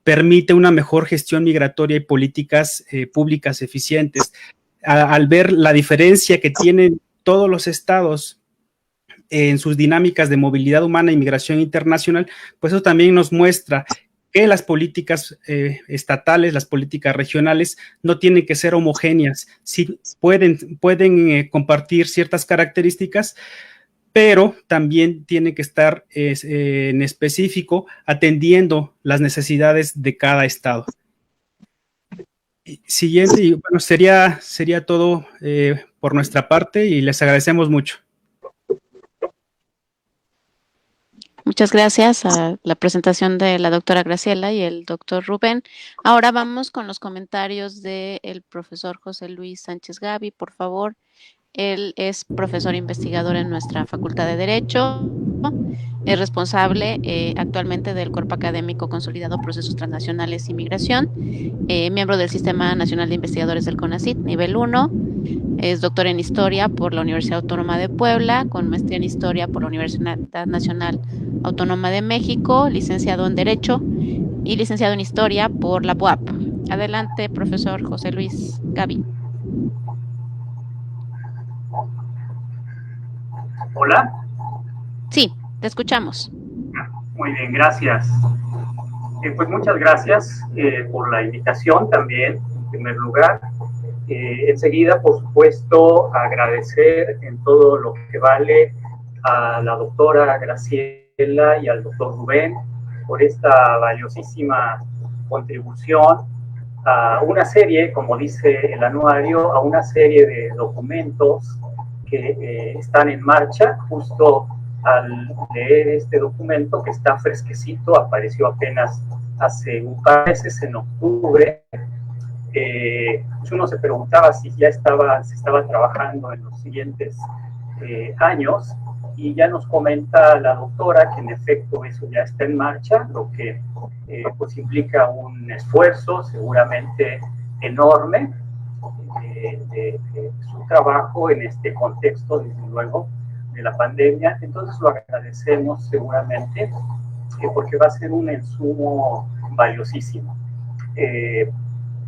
Speaker 3: permite una mejor gestión migratoria y políticas públicas eficientes. Al ver la diferencia que tienen todos los estados en sus dinámicas de movilidad humana y migración internacional, pues eso también nos muestra que las políticas estatales, las políticas regionales no tienen que ser homogéneas, sí pueden compartir ciertas características, pero también tienen que estar en específico atendiendo las necesidades de cada estado. Siguiente, y bueno, sería todo por nuestra parte y les agradecemos mucho.
Speaker 1: Muchas gracias a la presentación de la doctora Graciela y el doctor Rubén. Ahora vamos con los comentarios del profesor José Luis Sánchez Gavi, por favor. Él es profesor investigador en nuestra Facultad de Derecho, es responsable actualmente del Cuerpo Académico Consolidado Procesos Transnacionales y Migración, miembro del Sistema Nacional de Investigadores del CONACYT, nivel 1, es doctor en Historia por la Universidad Autónoma de Puebla, con maestría en Historia por la Universidad Nacional Autónoma de México, licenciado en Derecho y licenciado en Historia por la UAP. Adelante, profesor José Luis Gavi.
Speaker 4: ¿Hola?
Speaker 1: Sí, te escuchamos.
Speaker 4: Muy bien, gracias. Pues muchas gracias por la invitación también, en primer lugar. Enseguida, por supuesto, agradecer en todo lo que vale a la doctora Graciela y al doctor Rubén por esta valiosísima contribución a una serie, como dice el anuario, a una serie de documentos que están en marcha. Justo al leer este documento, que está fresquecito, apareció apenas hace un par de meses, en octubre, uno se preguntaba si ya se estaba trabajando en los siguientes años, y ya nos comenta la doctora que en efecto eso ya está en marcha, lo que pues implica un esfuerzo seguramente enorme de su trabajo en este contexto, desde luego, de la pandemia. Entonces lo agradecemos seguramente porque va a ser un insumo valiosísimo.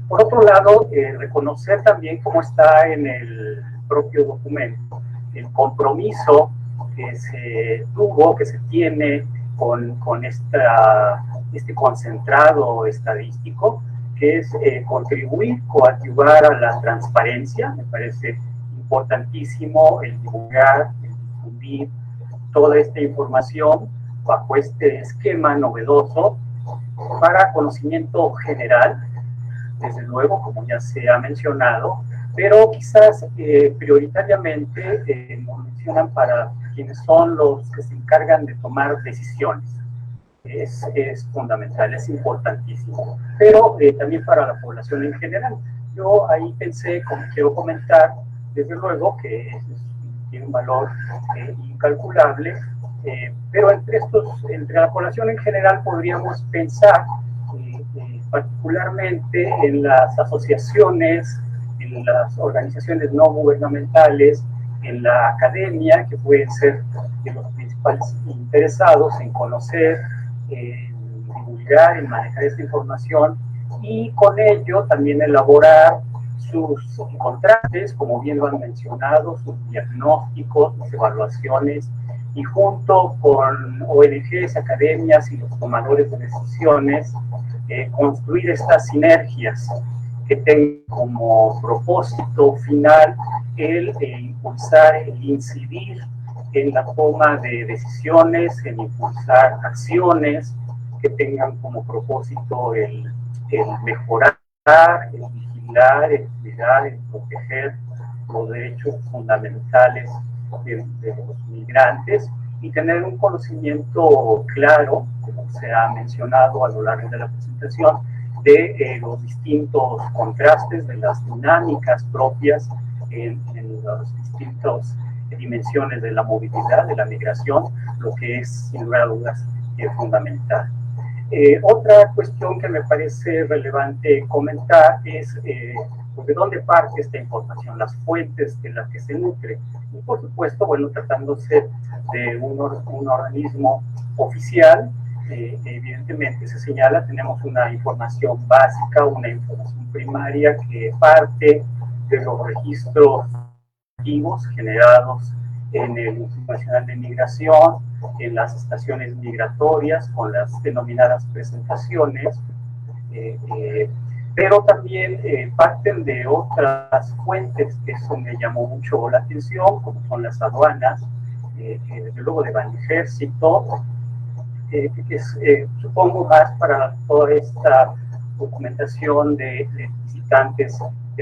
Speaker 4: Por otro lado, reconocer también cómo está en el propio documento el compromiso que se tuvo, que se tiene con este concentrado estadístico, que es contribuir, coadyuvar a la transparencia. Me parece importantísimo el divulgar, el difundir toda esta información bajo este esquema novedoso para conocimiento general, desde luego, como ya se ha mencionado, pero quizás prioritariamente nos mencionan para quienes son los que se encargan de tomar decisiones. Es fundamental, es importantísimo, pero también para la población en general. Yo ahí pensé, como quiero comentar, desde luego que tiene un valor incalculable, pero entre la población en general podríamos pensar particularmente en las asociaciones, en las organizaciones no gubernamentales, en la academia, que pueden ser de los principales interesados en conocer, en divulgar, en manejar esta información, y con ello también elaborar sus contrastes, como bien lo han mencionado, sus diagnósticos, sus evaluaciones, y junto con ONGs, academias y los tomadores de decisiones, construir estas sinergias que tengan como propósito final el impulsar, el incidir en la toma de decisiones, en impulsar acciones que tengan como propósito el mejorar, el vigilar, el cuidar, el proteger los derechos fundamentales de los migrantes y tener un conocimiento claro, como se ha mencionado a lo largo de la presentación, de los distintos contrastes, de las dinámicas propias en las distintas dimensiones de la movilidad, de la migración, lo que es, sin lugar a dudas, fundamental. Otra cuestión que me parece relevante comentar es pues, de dónde parte esta información, las fuentes de las que se nutre. Y por supuesto, bueno, tratándose de un organismo oficial, evidentemente se señala, tenemos una información básica, una información primaria que parte de los registros activos generados en el Instituto Nacional de Migración, en las estaciones migratorias, con las denominadas presentaciones, pero también parten de otras fuentes, que eso me llamó mucho la atención, como son las aduanas, desde luego de Banejército, que es, supongo, más para toda esta documentación de visitantes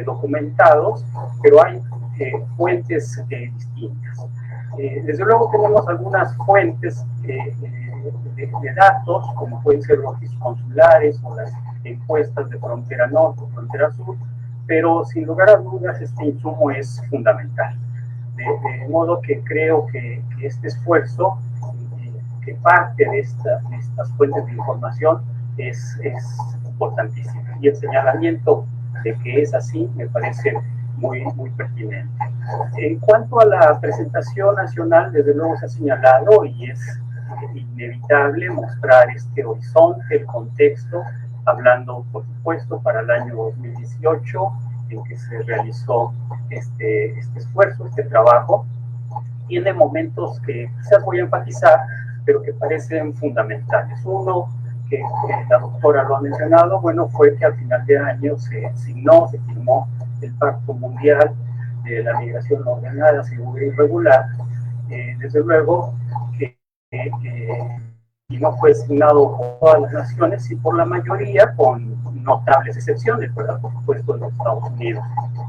Speaker 4: documentados, pero hay fuentes distintas. Desde luego tenemos algunas fuentes de datos, como pueden ser los registros consulares o las encuestas de frontera norte o frontera sur, pero sin lugar a dudas este insumo es fundamental. De modo que creo que este esfuerzo que parte de estas fuentes de información es importantísimo. Y el señalamiento de que es así me parece muy pertinente. En cuanto a la presentación nacional, desde luego se ha señalado y es inevitable mostrar este horizonte, el contexto, hablando, por supuesto, para el año 2018, en que se realizó este esfuerzo, este trabajo. Tiene momentos que quizás voy a enfatizar, pero que parecen fundamentales. Uno, que la doctora lo ha mencionado, bueno, fue que al final de año se firmó el Pacto Mundial de la Migración Ordenada, Segura y Regular. Desde luego que y no fue signado por todas las naciones y por la mayoría, con notables excepciones, ¿verdad? Por supuesto, los Estados Unidos,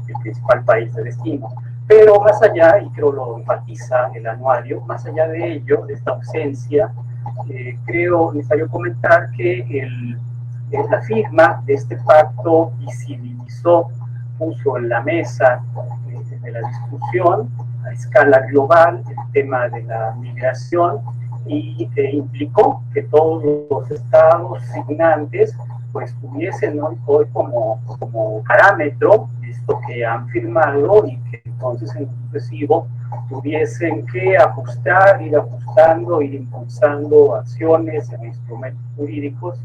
Speaker 4: el principal país de destino. Pero más allá, y creo lo enfatiza el anuario, más allá de ello, de esta ausencia, creo necesario comentar que la firma de este pacto visibilizó, puso en la mesa de la discusión a escala global el tema de la migración y implicó que todos los estados signantes pues tuviesen hoy como parámetro esto que han firmado y que entonces en sucesivo tuviesen que ajustar, ir ajustando, ir impulsando acciones e instrumentos jurídicos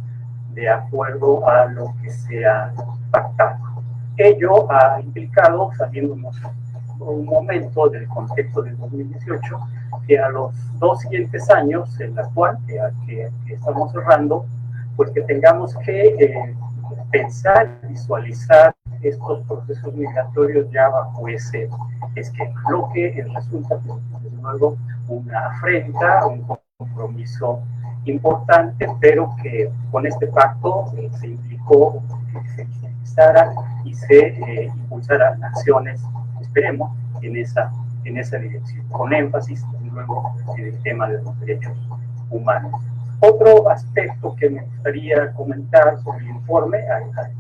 Speaker 4: de acuerdo a lo que se ha pactado. Ello ha implicado, saliéndonos un momento del contexto del 2018, que a los 2 siguientes años, el actual, que estamos cerrando, pues que tengamos que pensar, visualizar estos procesos migratorios ya bajo ese esquema, lo que resulta, desde luego, una afrenta, un compromiso importante, pero que con este pacto se implicó que se visibilizara y se impulsaran acciones, esperemos, en esa dirección, con énfasis, desde luego, en el tema de los derechos humanos. Otro aspecto que me gustaría comentar sobre el informe,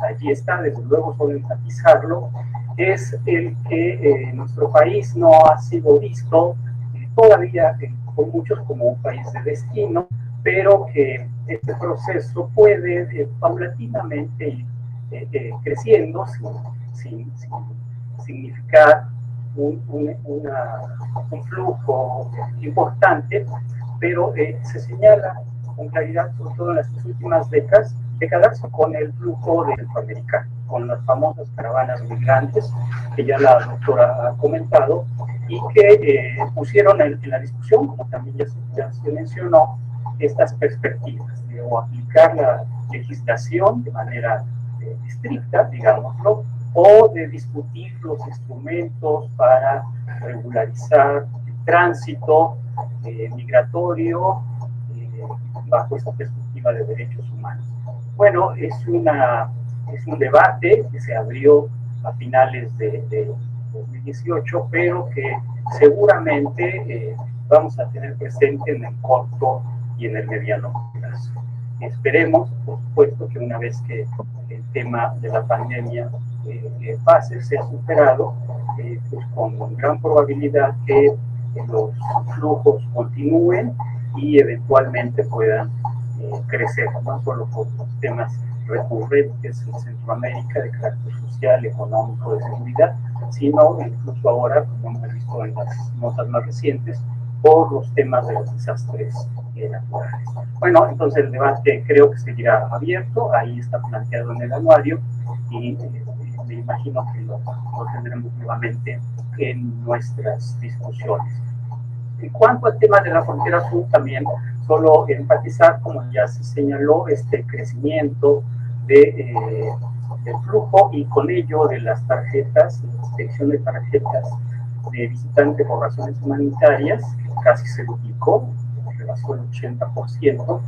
Speaker 4: allí está, desde luego, solo enfatizarlo, es el que nuestro país no ha sido visto todavía por muchos como un país de destino, pero que este proceso puede paulatinamente ir creciendo sin significar un flujo importante, pero se señala con claridad, sobre todo en las últimas décadas, con el flujo del afroamericano, con las famosas caravanas migrantes, que ya la doctora ha comentado, y que pusieron en la discusión, como también ya se mencionó, estas perspectivas de o aplicar la legislación de manera estricta, digámoslo, o de discutir los instrumentos para regularizar el tránsito migratorio bajo esta perspectiva perspectiva de derechos humanos. Bueno, es un debate que se abrió a finales de 2018, pero que seguramente vamos a tener presente en el corto y en el mediano plazo. Esperemos, por supuesto, que una vez que el tema de la pandemia pase, sea superado, pues con gran probabilidad que los flujos continúen y eventualmente puedan crecer, no solo por los temas recurrentes en Centroamérica de carácter social, económico, de seguridad, sino incluso ahora, como hemos visto en las notas más recientes, por los temas de los desastres naturales. Bueno, entonces el debate creo que seguirá abierto, ahí está planteado en el anuario y me imagino que lo tendremos nuevamente en nuestras discusiones. En cuanto al tema de la frontera sur, también solo enfatizar, como ya se señaló, este crecimiento del flujo y con ello de las tarjetas, la expedición de tarjetas de visitantes por razones humanitarias, que casi se duplicó, rebasó el 80%,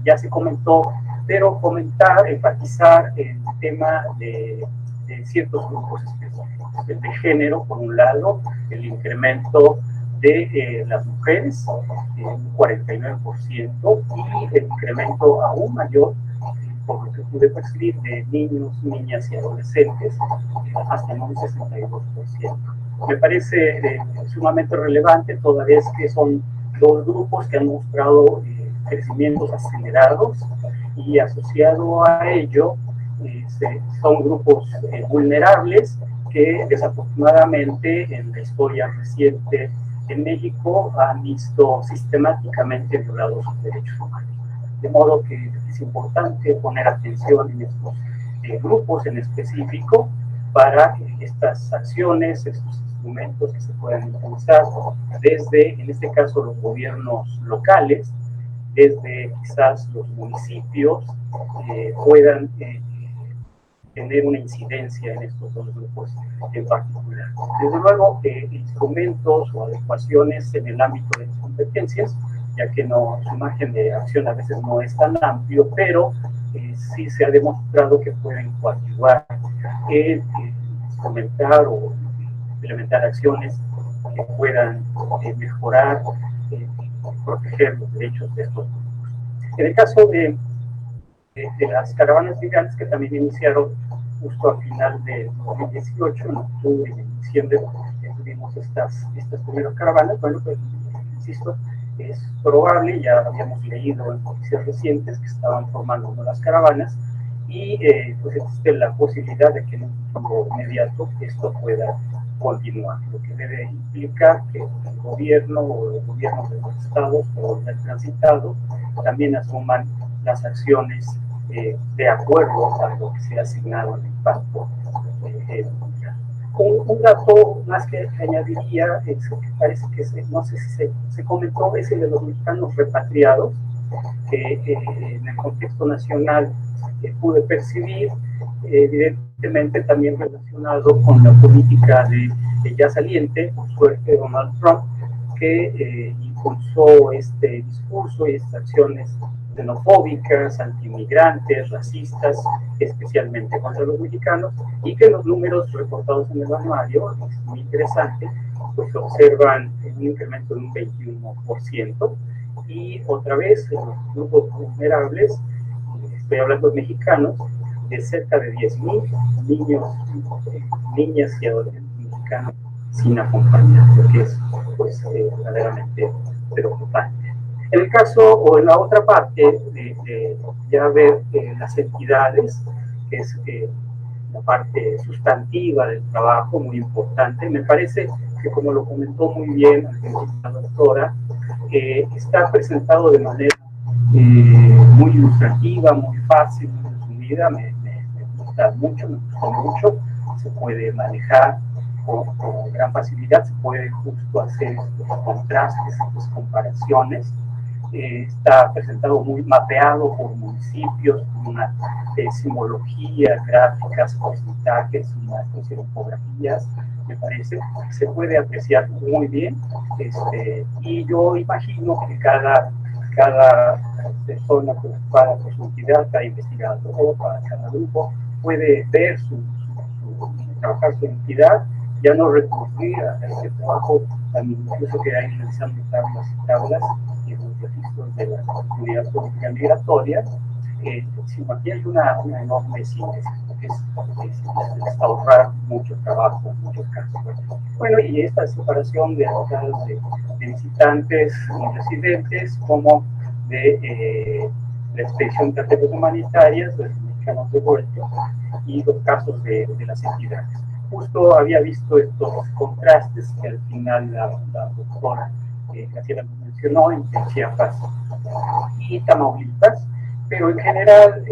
Speaker 4: ya se comentó, pero comentar, enfatizar el tema de ciertos grupos específicos, el de género, por un lado, el incremento de las mujeres, un 49%, y el incremento aún mayor, por lo que pude percibir, de niños, niñas y adolescentes, hasta un 62%. Me parece sumamente relevante, toda vez que son dos grupos que han mostrado crecimientos acelerados y asociado a ello son grupos vulnerables que desafortunadamente en la historia reciente en México han visto sistemáticamente violados sus derechos humanos. De modo que es importante poner atención en estos grupos en específico para estas acciones, estos instrumentos que se puedan utilizar desde, en este caso, los gobiernos locales, desde quizás los municipios, puedan tener una incidencia en estos dos grupos en particular. Desde luego, instrumentos o adecuaciones en el ámbito de las competencias, ya que su margen de acción a veces no es tan amplio, pero sí se ha demostrado que pueden coadyuvar en fomentar o implementar acciones que puedan mejorar, proteger los derechos de estos grupos. En el caso de las caravanas migrantes que también iniciaron justo a final de 2018, en octubre y en diciembre, tuvimos estas primeras caravanas. Bueno, pues, insisto, es probable, ya habíamos leído en noticias recientes que estaban formando nuevas caravanas y pues existe la posibilidad de que en un futuro inmediato esto pueda continuar, lo que debe implicar que el gobierno o los gobiernos de los estados o el transitado también asuman las acciones de acuerdo a lo que se ha asignado al impacto mundial. Un dato más que añadiría, que parece que no sé si se comentó, es el de los mexicanos repatriados, que en el contexto nacional pude percibir, evidentemente también relacionado con la política de ya saliente, por suerte, Donald Trump, que impulsó este discurso y estas acciones xenofóbicas, antimigrantes, racistas, especialmente contra los mexicanos, y que los números reportados en el anuario, es muy interesante, pues observan un incremento de un 21%, y otra vez en los grupos vulnerables, estoy hablando de mexicanos, de cerca de 10,000 niños, niñas y adolescentes mexicanos sin acompañar, lo que es pues verdaderamente preocupante. En el caso, o en la otra parte, de ya ver las entidades, que es la parte sustantiva del trabajo, muy importante, me parece que, como lo comentó muy bien la doctora, está presentado de manera muy ilustrativa, muy fácil, muy resumida, me gusta mucho, me gustó mucho, se puede manejar con gran facilidad, se puede justo hacer estos contrastes, estas comparaciones. Está presentado muy mapeado por municipios, con una simbología, gráficas, porcentajes, unas infografías, me parece que se puede apreciar muy bien, y yo imagino que cada cada persona preocupada por su entidad, cada investigador, cada grupo puede ver trabajar su entidad, ya no recurrir a este trabajo tan incluso que hay realizando tablas y tablas en los registros de la comunidad política migratoria, sino aquí hay una enorme síntesis, que es ahorrar mucho trabajo en muchos casos. Bueno, y esta separación de visitantes y residentes como de la expedición de carteras humanitarias, de los mexicanos devueltos, y los casos de las entidades. Justo había visto estos contrastes que al final la doctora Graciela mencionó en Chiapas y Tamaulipas, pero en general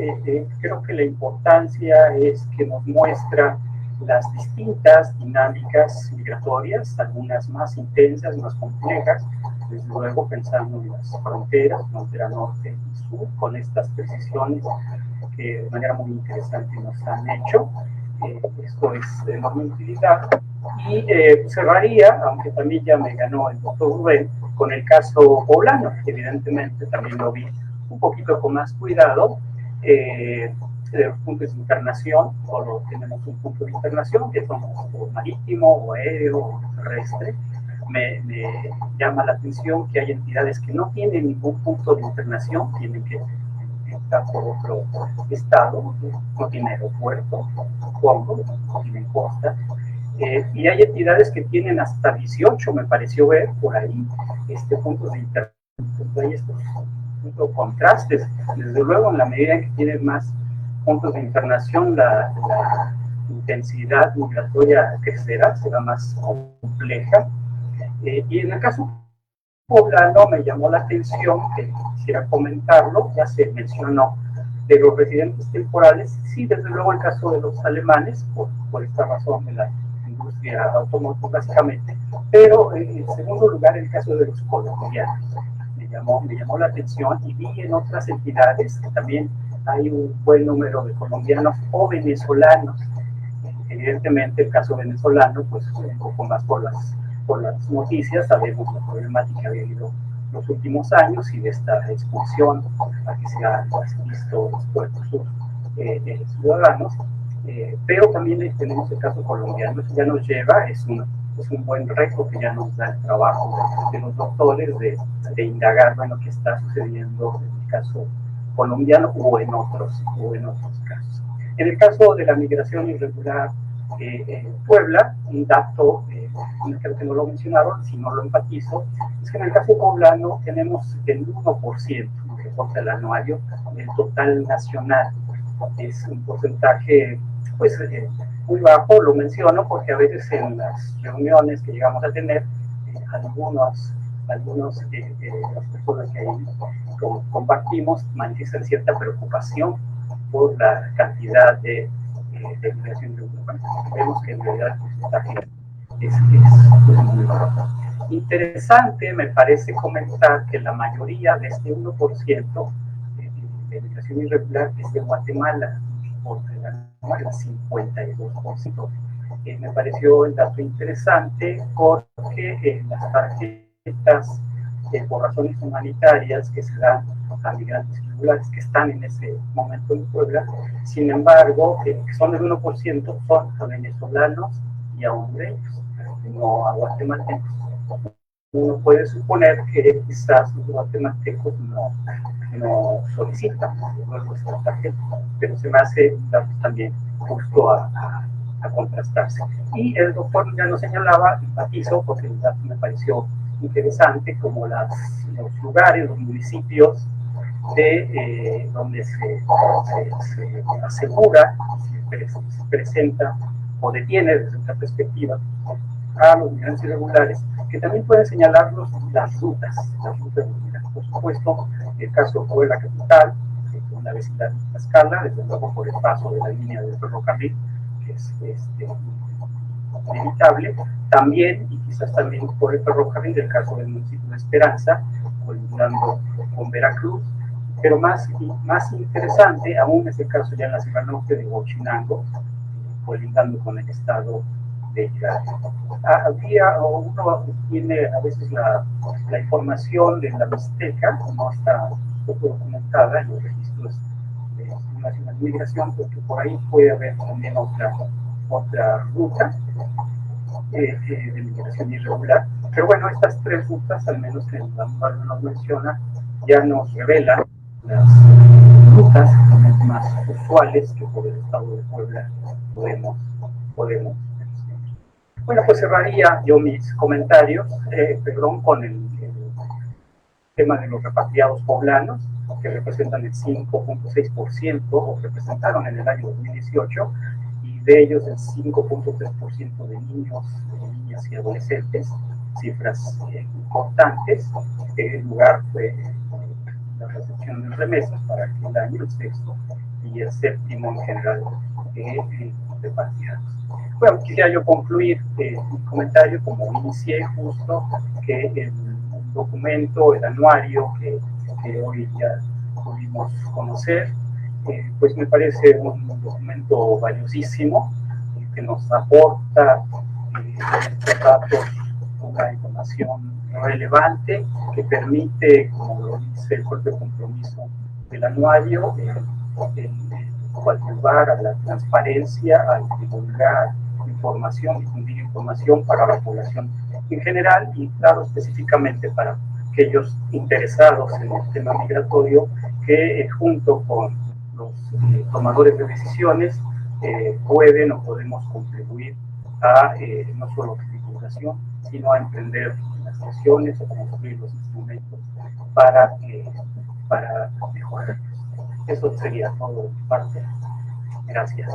Speaker 4: creo que la importancia es que nos muestra las distintas dinámicas migratorias, algunas más intensas, más complejas, desde luego pensando en las fronteras, frontera norte y sur, con estas precisiones que de manera muy interesante nos han hecho. Esto es de enorme utilidad. Y cerraría, aunque también ya me ganó el doctor Rubén, con el caso poblano, que evidentemente también lo vi un poquito con más cuidado. De los puntos de internación, solo tenemos un punto de internación, que son o marítimo, o aéreo, o terrestre. Me llama la atención que hay entidades que no tienen ningún punto de internación, tienen que entrar por otro estado, no tiene aeropuerto, Congo, no tienen costa, y hay entidades que tienen hasta 18, me pareció ver por ahí, puntos de internación. Hay estos contrastes, desde luego en la medida en que tienen más puntos de internación, la intensidad migratoria crecerá, será más compleja. Y en el caso poblano me llamó la atención, que quisiera comentarlo, ya se mencionó, de los residentes temporales, sí, desde luego el caso de los alemanes, por esta razón de la industria automotriz básicamente, pero en segundo lugar el caso de los colombianos. Me llamó la atención y vi en otras entidades que también hay un buen número de colombianos o venezolanos. Evidentemente el caso venezolano, pues un poco más por las noticias, sabemos la problemática que ha habido los últimos años y de esta expulsión a que se han visto los puertos ciudadanos, pero también tenemos el caso colombiano. Eso ya nos lleva, es un buen reto que ya nos da el trabajo de los doctores de indagar, bueno, qué está sucediendo en el caso colombiano o en otros casos. En el caso de la migración irregular en Puebla, un dato, creo que no lo mencionaron, si no lo enfatizo, es que en el caso poblano tenemos el 1%, que reporta el anuario, del total nacional. Es un porcentaje, pues, muy bajo, lo menciono porque a veces en las reuniones que llegamos a tener, algunas las personas que ahí compartimos manifiestan cierta preocupación por la cantidad de migración de Europa. Vemos que en realidad el porcentaje es muy bajo. Interesante me parece comentar que la mayoría de este 1% de migración irregular es de Guatemala, porque la 52%. Me pareció el dato interesante porque las tarjetas por razones humanitarias que se dan a migrantes irregulares que están en ese momento en Puebla, sin embargo, que son el 1%, son a venezolanos y a hondureños, no a guatemaltecos. Uno puede suponer que quizás los guatemaltecos no solicitan luego esta tarjeta, pero se me hace un dato también justo a contrastarse. Y el doctor ya nos señalaba, enfatizo, porque el dato me pareció interesante, como los lugares, los municipios donde se asegura, se presenta o detiene desde otra perspectiva a los migrantes irregulares, que también pueden señalar las rutas de migrantes. Por supuesto, el caso fue la capital, una vecindad de Tlaxcala, desde luego por el paso de la línea del ferrocarril, que es inevitable, también, y quizás también por el ferrocarril, el caso del municipio de Esperanza, colindando con Veracruz, pero más interesante aún es el caso ya en la Sierra Norte de Huachinango, colindando con el estado de llegar. Uno tiene a veces la información de la Mixteca, no está poco documentada en los registros de Nacional de Migración, porque por ahí puede haber también otra ruta de migración irregular. Pero bueno, estas tres rutas, al menos que el manual nos menciona, ya nos revelan las rutas más usuales que por el estado de Puebla podemos. Bueno, pues cerraría yo mis comentarios, con el tema de los repatriados poblanos, que representan el 5.6%, o representaron en el año 2018, y de ellos el 5.3% de niños, niñas y adolescentes, cifras importantes. El lugar fue la recepción de remesas para aquel año, el sexto y el séptimo en general repatriados. Bueno, quisiera yo concluir mi comentario como inicié justo, que el documento, el anuario que hoy ya pudimos conocer, pues me parece un documento valiosísimo que nos aporta estos datos, una información relevante que permite, como lo dice el propio compromiso del anuario, coadyuvar a la transparencia, al divulgar información, difundir información para la población en general y, claro, específicamente para aquellos interesados en el tema migratorio que junto con los tomadores de decisiones pueden o podemos contribuir a no solo la divulgación, sino a emprender las acciones o construir los instrumentos para mejorar. Eso sería todo de mi parte. Gracias.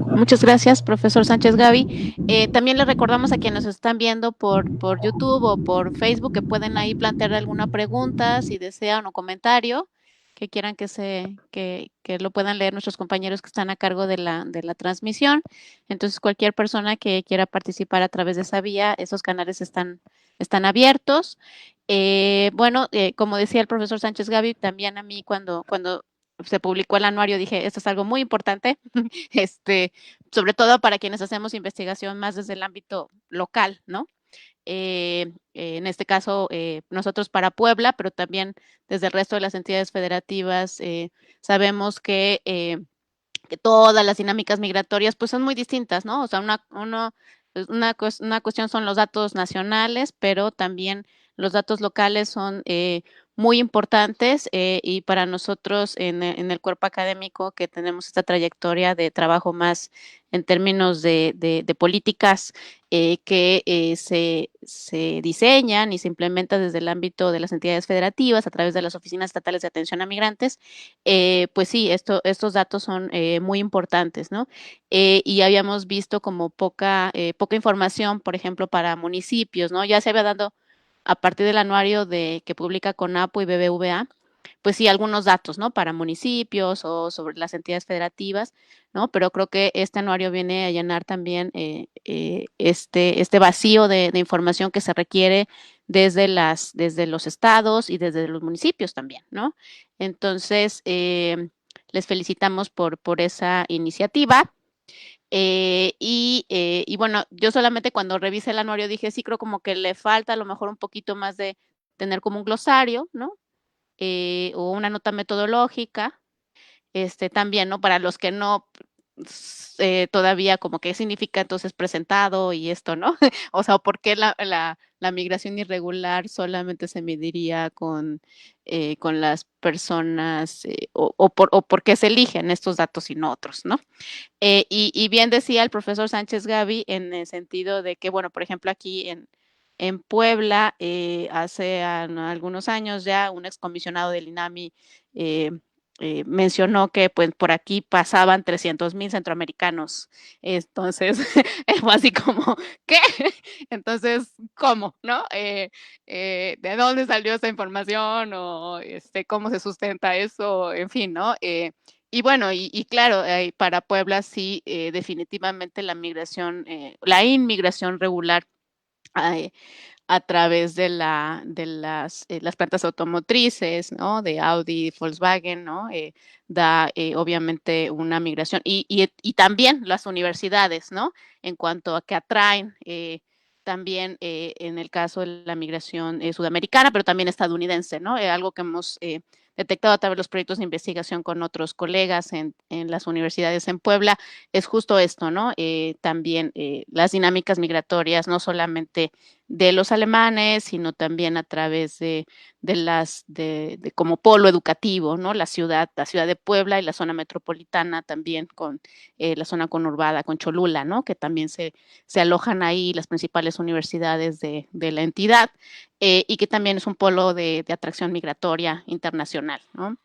Speaker 1: Muchas gracias, profesor Sánchez Gavi. También le recordamos a quienes nos están viendo por YouTube o por Facebook que pueden ahí plantear alguna pregunta, si desean, o comentario que quieran que lo puedan leer nuestros compañeros que están a cargo de la transmisión. Entonces, cualquier persona que quiera participar a través de esa vía, esos canales están abiertos. Como decía el profesor Sánchez Gavi, también a mí cuando se publicó el anuario dije, esto es algo muy importante, sobre todo para quienes hacemos investigación más desde el ámbito local, ¿no? En este caso, nosotros para Puebla, pero también desde el resto de las entidades federativas, sabemos que todas las dinámicas migratorias pues son muy distintas, ¿no? O sea, una cuestión son los datos nacionales, pero también los datos locales son muy importantes y para nosotros en el cuerpo académico que tenemos esta trayectoria de trabajo más en términos de políticas que se diseñan y se implementan desde el ámbito de las entidades federativas a través de las oficinas estatales de atención a migrantes, pues sí, estos datos son muy importantes, ¿no? Y habíamos visto como poca información, por ejemplo, para municipios, ¿no? Ya se había dado a partir del anuario que publica CONAPO y BBVA, pues sí, algunos datos, ¿no? Para municipios o sobre las entidades federativas, ¿no? Pero creo que este anuario viene a llenar también este vacío de información que se requiere desde los estados y desde los municipios también, ¿no? Entonces, les felicitamos por esa iniciativa. Y bueno, yo solamente cuando revisé el anuario dije, sí, creo como que le falta a lo mejor un poquito más de tener como un glosario, ¿no? O una nota metodológica, también, ¿no? Para los que no todavía como qué significa entonces presentado y esto, ¿no? O sea, ¿por qué la migración irregular solamente se mediría con las personas o por qué se eligen estos datos y no otros, ¿no? Y bien decía el profesor Sánchez Gavi en el sentido de que, bueno, por ejemplo, aquí en Puebla, hace algunos años ya, un excomisionado del INAMI mencionó que pues por aquí pasaban 300,000 centroamericanos. Entonces, fue así como, ¿qué? Entonces, ¿cómo? ¿No? ¿De dónde salió esa información? O ¿cómo se sustenta eso? En fin, ¿no? Y bueno, y claro, para Puebla sí, definitivamente la inmigración regular a través de las plantas automotrices, ¿no? De Audi, Volkswagen, ¿no? Da obviamente una migración y también las universidades, ¿no? En cuanto a que atraen también en el caso de la migración sudamericana, pero también estadounidense, ¿no? Algo que hemos detectado a través de los proyectos de investigación con otros colegas en las universidades en Puebla, es justo esto, ¿no? También las dinámicas migratorias, no solamente de los alemanes, sino también a través de como polo educativo, ¿no? La ciudad de Puebla y la zona metropolitana también con la zona conurbada, con Cholula, ¿no? Que también se alojan ahí las principales universidades de la entidad y que también es un polo de atracción migratoria internacional, ¿no?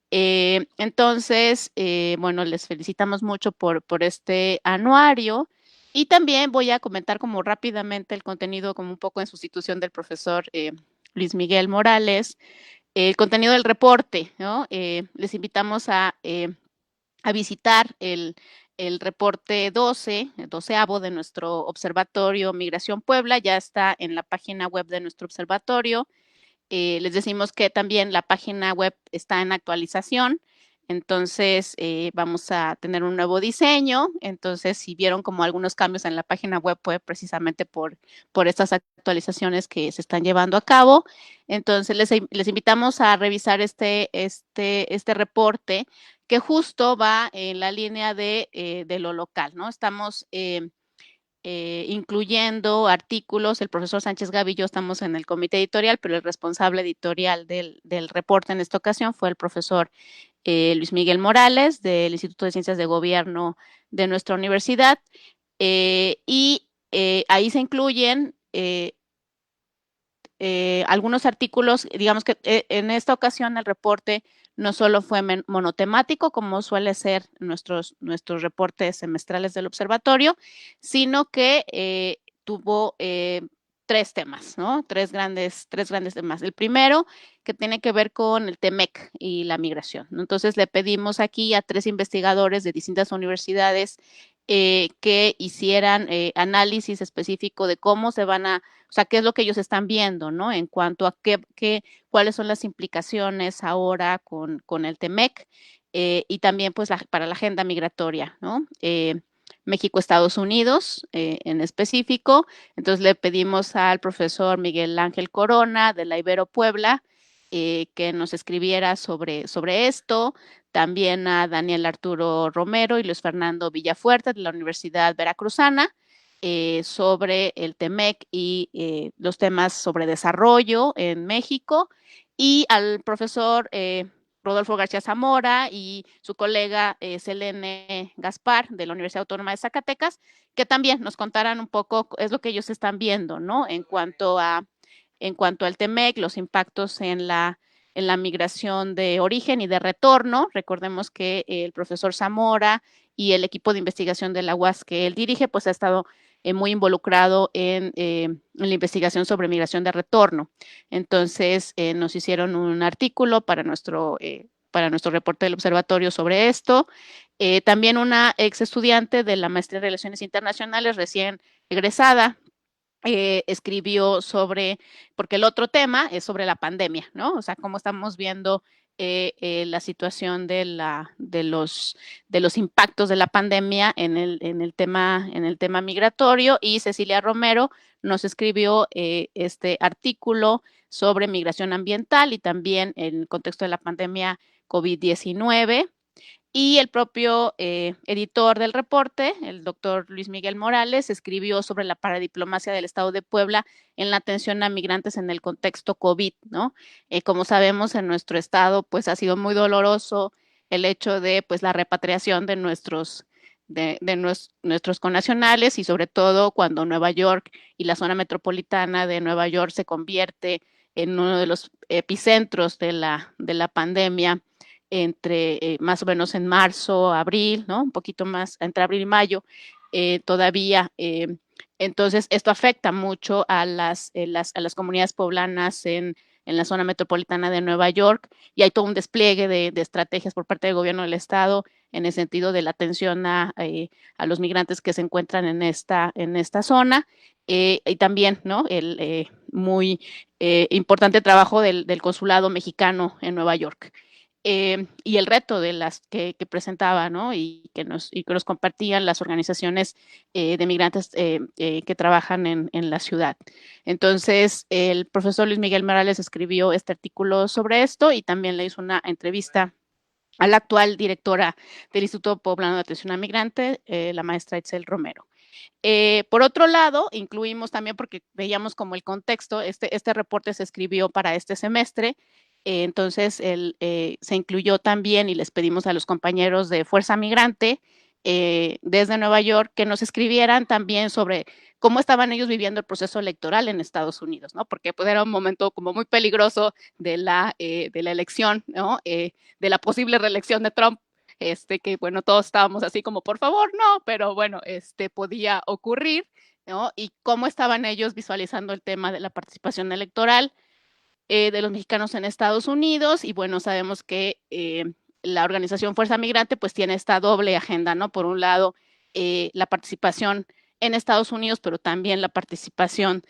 Speaker 1: Entonces, bueno, les felicitamos mucho por este anuario y también voy a comentar como rápidamente el contenido, como un poco en sustitución del profesor Luis Miguel Morales, el contenido del reporte, ¿no? Les invitamos a visitar el reporte 12, el 12avo de nuestro Observatorio Migración Puebla, ya está en la página web de nuestro observatorio. Les decimos que también la página web está en actualización, entonces vamos a tener un nuevo diseño, entonces si vieron como algunos cambios en la página web fue precisamente por estas actualizaciones que se están llevando a cabo, entonces les invitamos a revisar este reporte que justo va en la línea de lo local, ¿no? Estamos incluyendo artículos. El profesor Sánchez Gavi y yo estamos en el comité editorial, pero el responsable editorial del reporte en esta ocasión fue el profesor Luis Miguel Morales del Instituto de Ciencias de Gobierno de nuestra universidad. Y ahí se incluyen algunos artículos, digamos que en esta ocasión el reporte no solo fue monotemático, como suele ser nuestros reportes semestrales del observatorio, sino que tuvo tres temas, ¿no? Tres grandes temas. El primero, que tiene que ver con el TEMEC y la migración, ¿no? Entonces le pedimos aquí a tres investigadores de distintas universidades que hicieran análisis específico de cómo se van a, o sea, qué es lo que ellos están viendo, ¿no? En cuanto a cuáles son las implicaciones ahora con el TEMEC y también pues para la agenda migratoria, ¿no? México, Estados Unidos en específico. Entonces le pedimos al profesor Miguel Ángel Corona de la Ibero Puebla que nos escribiera sobre esto, también a Daniel Arturo Romero y Luis Fernando Villafuerte de la Universidad Veracruzana sobre el TEMEC y los temas sobre desarrollo en México, y al profesor Rodolfo García Zamora y su colega Selene Gaspar de la Universidad Autónoma de Zacatecas, que también nos contaran un poco, es lo que ellos están viendo, ¿no? En cuanto al TEMEC, los impactos en la migración de origen y de retorno. Recordemos que el profesor Zamora y el equipo de investigación de la UAS que él dirige, pues ha estado muy involucrado en la investigación sobre migración de retorno. Entonces, nos hicieron un artículo para nuestro reporte del observatorio sobre esto. También una ex estudiante de la maestría en Relaciones Internacionales, recién egresada, escribió porque el otro tema es sobre la pandemia, ¿no? O sea, cómo estamos viendo la situación de los impactos de la pandemia en el tema migratorio, y Cecilia Romero nos escribió este artículo sobre migración ambiental y también en el contexto de la pandemia COVID-19. Y el propio editor del reporte, el doctor Luis Miguel Morales, escribió sobre la paradiplomacia del Estado de Puebla en la atención a migrantes en el contexto COVID, ¿no? Como sabemos, en nuestro estado, pues ha sido muy doloroso el hecho de, pues, la repatriación de nuestros connacionales, y sobre todo cuando Nueva York y la zona metropolitana de Nueva York se convierte en uno de los epicentros de la pandemia entre más o menos en marzo, abril, ¿no? Un poquito más, entre abril y mayo, todavía. Entonces, esto afecta mucho a las comunidades poblanas en la zona metropolitana de Nueva York, y hay todo un despliegue de estrategias por parte del gobierno del estado en el sentido de la atención a los migrantes que se encuentran en esta zona. Y también, ¿no? muy importante trabajo del consulado mexicano en Nueva York. Y el reto de las que presentaba, ¿no? Y que nos compartían las organizaciones de migrantes que trabajan en la ciudad. Entonces, el profesor Luis Miguel Morales escribió este artículo sobre esto y también le hizo una entrevista a la actual directora del Instituto Poblano de Atención a Migrante, la maestra Itzel Romero. Por otro lado, incluimos también, porque veíamos como el contexto, este reporte se escribió para este semestre, entonces se incluyó también y les pedimos a los compañeros de Fuerza Migrante desde Nueva York que nos escribieran también sobre cómo estaban ellos viviendo el proceso electoral en Estados Unidos, ¿no? Porque pues era un momento como muy peligroso de la elección, ¿no? De la posible reelección de Trump, que bueno, todos estábamos así como, por favor, no, pero bueno, podía ocurrir, ¿no? Y cómo estaban ellos visualizando el tema de la participación electoral de los mexicanos en Estados Unidos, y bueno, sabemos que la organización Fuerza Migrante pues tiene esta doble agenda, ¿no? Por un lado, la participación en Estados Unidos, pero también la participación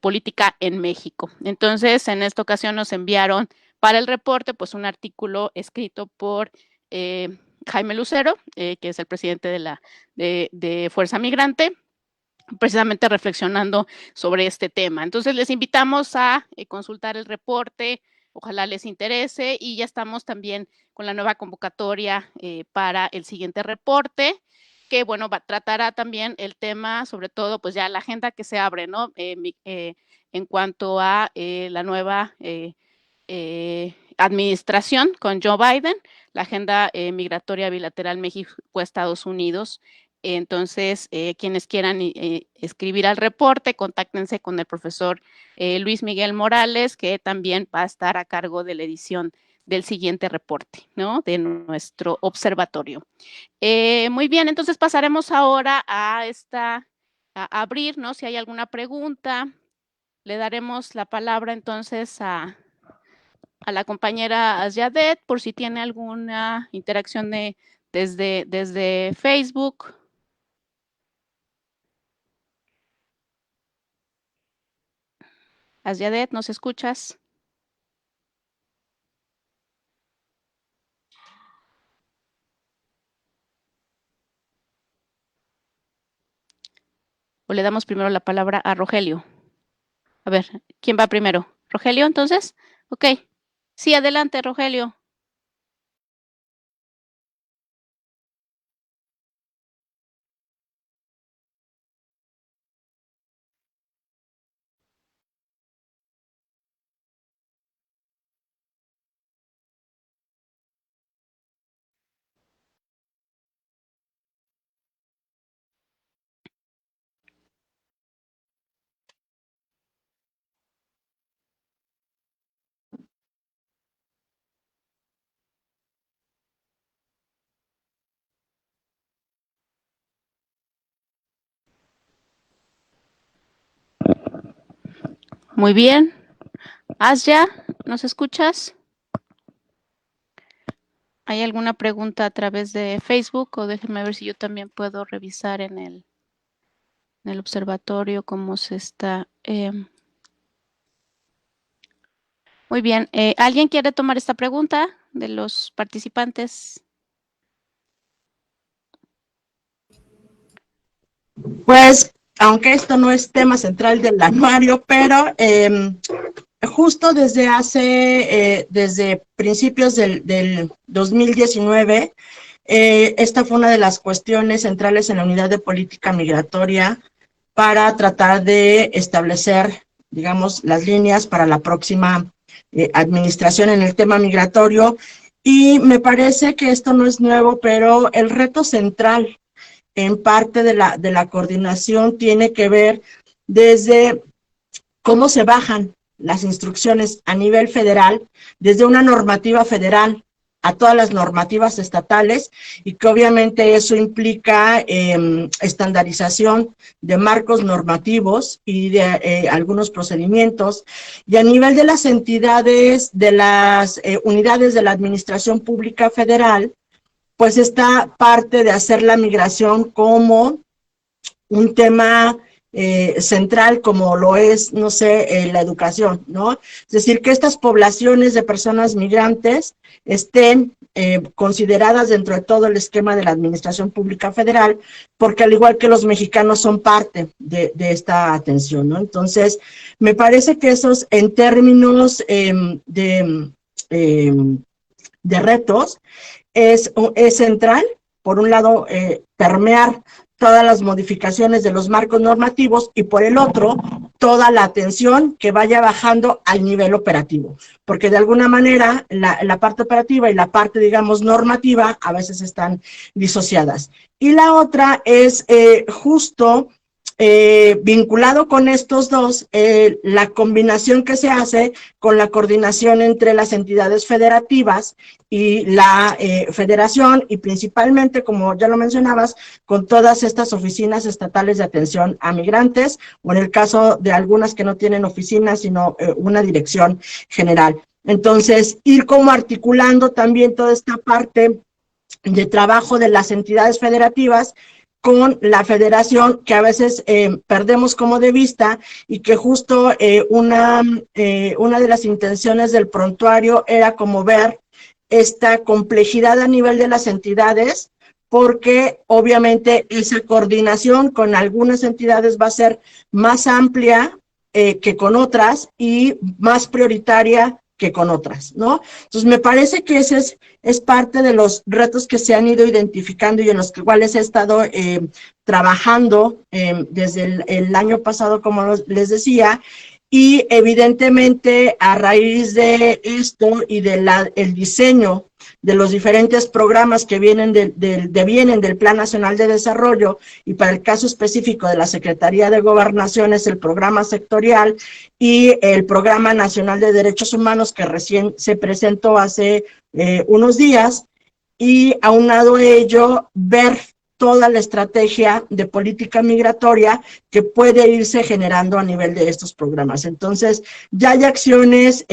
Speaker 1: política en México. Entonces, en esta ocasión nos enviaron para el reporte pues un artículo escrito por Jaime Lucero, que es el presidente de Fuerza Migrante, precisamente reflexionando sobre este tema. Entonces les invitamos a consultar el reporte, ojalá les interese, y ya estamos también con la nueva convocatoria para el siguiente reporte, que bueno, tratará también el tema, sobre todo pues ya la agenda que se abre, ¿no? En cuanto a la nueva administración con Joe Biden, la agenda migratoria bilateral México-Estados Unidos. Entonces, quienes quieran escribir al reporte, contáctense con el profesor Luis Miguel Morales, que también va a estar a cargo de la edición del siguiente reporte, ¿no? De nuestro observatorio. Muy bien, entonces pasaremos ahora a abrir, ¿no? Si hay alguna pregunta, le daremos la palabra entonces a la compañera Asyadet, por si tiene alguna interacción desde Facebook. Asyadet, ¿nos escuchas? ¿O le damos primero la palabra a Rogelio? A ver, ¿quién va primero? ¿Rogelio, entonces? Ok. Sí, adelante, Rogelio. Muy bien. Asya, ¿nos escuchas? ¿Hay alguna pregunta a través de Facebook? O déjenme ver si yo también puedo revisar en el observatorio cómo se está. Muy bien. ¿Alguien quiere tomar esta pregunta de los participantes?
Speaker 2: Pues, aunque esto no es tema central del anuario, pero justo desde principios del 2019, esta fue una de las cuestiones centrales en la unidad de política migratoria para tratar de establecer, digamos, las líneas para la próxima administración en el tema migratorio. Y me parece que esto no es nuevo, pero el reto central en parte de la coordinación tiene que ver desde cómo se bajan las instrucciones a nivel federal, desde una normativa federal a todas las normativas estatales, y que obviamente eso implica estandarización de marcos normativos y de algunos procedimientos, y a nivel de las entidades, de las unidades de la administración pública federal, pues esta parte de hacer la migración como un tema central como lo es, no sé, la educación, ¿no? Es decir, que estas poblaciones de personas migrantes estén consideradas dentro de todo el esquema de la Administración Pública Federal, porque al igual que los mexicanos son parte de esta atención, ¿no? Entonces, me parece que esos en términos de retos es central, por un lado, permear todas las modificaciones de los marcos normativos y por el otro, toda la atención que vaya bajando al nivel operativo, porque de alguna manera la parte operativa y la parte, digamos, normativa a veces están disociadas. Y la otra es justo vinculado con estos dos, la combinación que se hace con la coordinación entre las entidades federativas y la federación y principalmente, como ya lo mencionabas, con todas estas oficinas estatales de atención a migrantes o en el caso de algunas que no tienen oficinas sino una dirección general. Entonces, ir como articulando también toda esta parte de trabajo de las entidades federativas con la federación, que a veces perdemos como de vista y que justo una de las intenciones del prontuario era como ver esta complejidad a nivel de las entidades, porque obviamente esa coordinación con algunas entidades va a ser más amplia que con otras y más prioritaria que con otras, ¿no? Entonces, me parece que ese es parte de los retos que se han ido identificando y en los cuales he estado trabajando desde el año pasado, como les decía, y evidentemente a raíz de esto y de el diseño de los diferentes programas que vienen del Plan Nacional de Desarrollo y para el caso específico de la Secretaría de Gobernación es el programa sectorial y el Programa Nacional de Derechos Humanos que recién se presentó hace unos días y aunado a ello ver toda la estrategia de política migratoria que puede irse generando a nivel de estos programas. Entonces, ya hay acciones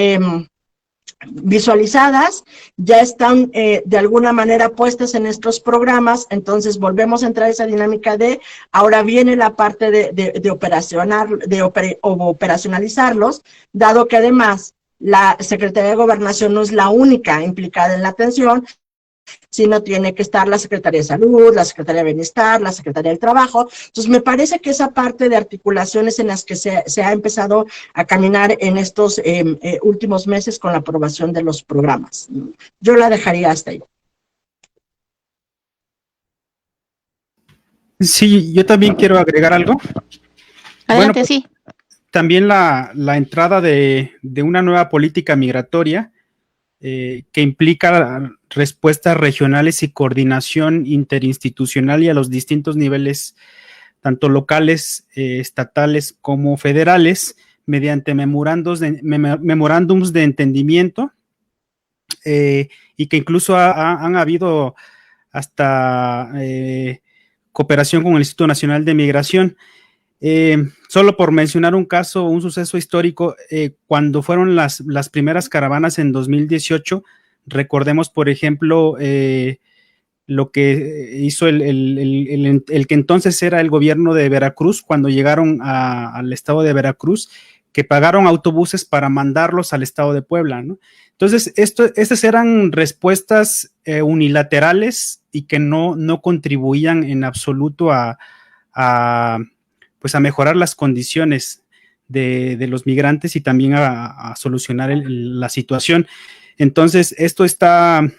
Speaker 2: visualizadas, ya están de alguna manera puestas en estos programas, entonces volvemos a entrar a esa dinámica de, ahora viene la parte de operacionalizarlos, dado que además la Secretaría de Gobernación no es la única implicada en la atención, sino tiene que estar la Secretaría de Salud, la Secretaría de Bienestar, la Secretaría del Trabajo. Entonces, me parece que esa parte de articulaciones en las que se ha empezado a caminar en estos últimos meses con la aprobación de los programas. Yo la dejaría hasta ahí.
Speaker 3: Sí, yo también quiero agregar algo.
Speaker 1: Adelante,
Speaker 3: Bueno,
Speaker 1: sí.
Speaker 3: También la entrada de una nueva política migratoria que implica respuestas regionales y coordinación interinstitucional y a los distintos niveles, tanto locales, estatales como federales, mediante memorándums de entendimiento y que incluso han habido hasta cooperación con el Instituto Nacional de Migración. Solo por mencionar un caso, un suceso histórico, cuando fueron las primeras caravanas en 2018, recordemos, por ejemplo, lo que hizo el que entonces era el gobierno de Veracruz, cuando llegaron al estado de Veracruz, que pagaron autobuses para mandarlos al estado de Puebla, ¿no? Entonces, estas eran respuestas unilaterales y que no contribuían en absoluto a mejorar las condiciones de los migrantes y también a solucionar la situación. Entonces, esto está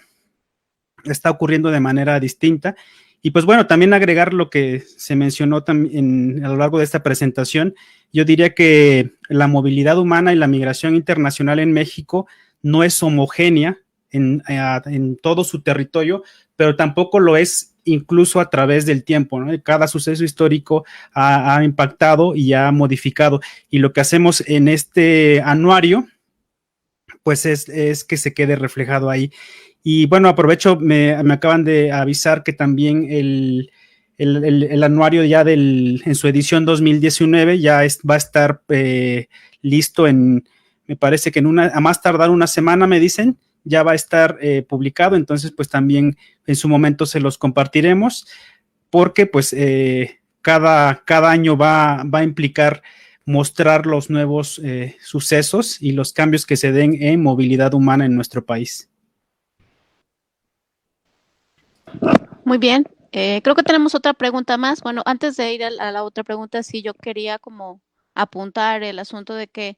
Speaker 3: ocurriendo de manera distinta. Y pues bueno, también agregar lo que se mencionó también a lo largo de esta presentación, yo diría que la movilidad humana y la migración internacional en México no es homogénea en todo su territorio, pero tampoco lo es incluso a través del tiempo, ¿no? Cada suceso histórico ha impactado y ha modificado. Y lo que hacemos en este anuario, pues es que se quede reflejado ahí. Y bueno, aprovecho, me acaban de avisar que también el anuario ya en su edición 2019 ya va a estar listo me parece que a más tardar una semana, me dicen, ya va a estar publicado, entonces pues también en su momento se los compartiremos, porque pues cada año va a implicar mostrar los nuevos sucesos y los cambios que se den en movilidad humana en nuestro país.
Speaker 1: Muy bien. Creo que tenemos otra pregunta más. Bueno, antes de ir a la otra pregunta, sí, yo quería como apuntar el asunto de que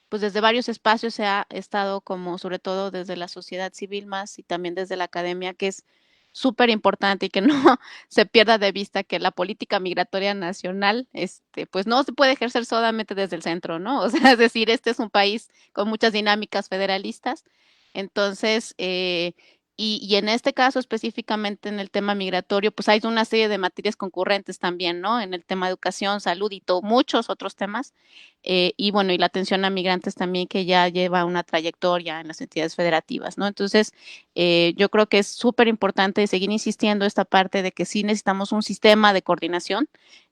Speaker 1: pues desde varios espacios se ha estado como, sobre todo desde la sociedad civil más y también desde la academia, que es súper importante y que no se pierda de vista que la política migratoria nacional, pues no se puede ejercer solamente desde el centro, ¿no? O sea, es decir, este es un país con muchas dinámicas federalistas, entonces, y en este caso específicamente en el tema migratorio, pues hay una serie de materias concurrentes también, ¿no? En el tema de educación, salud y muchos otros temas. Y bueno, y la atención a migrantes también que ya lleva una trayectoria en las entidades federativas, ¿no? Entonces, yo creo que es súper importante seguir insistiendo esta parte de que sí necesitamos un sistema de coordinación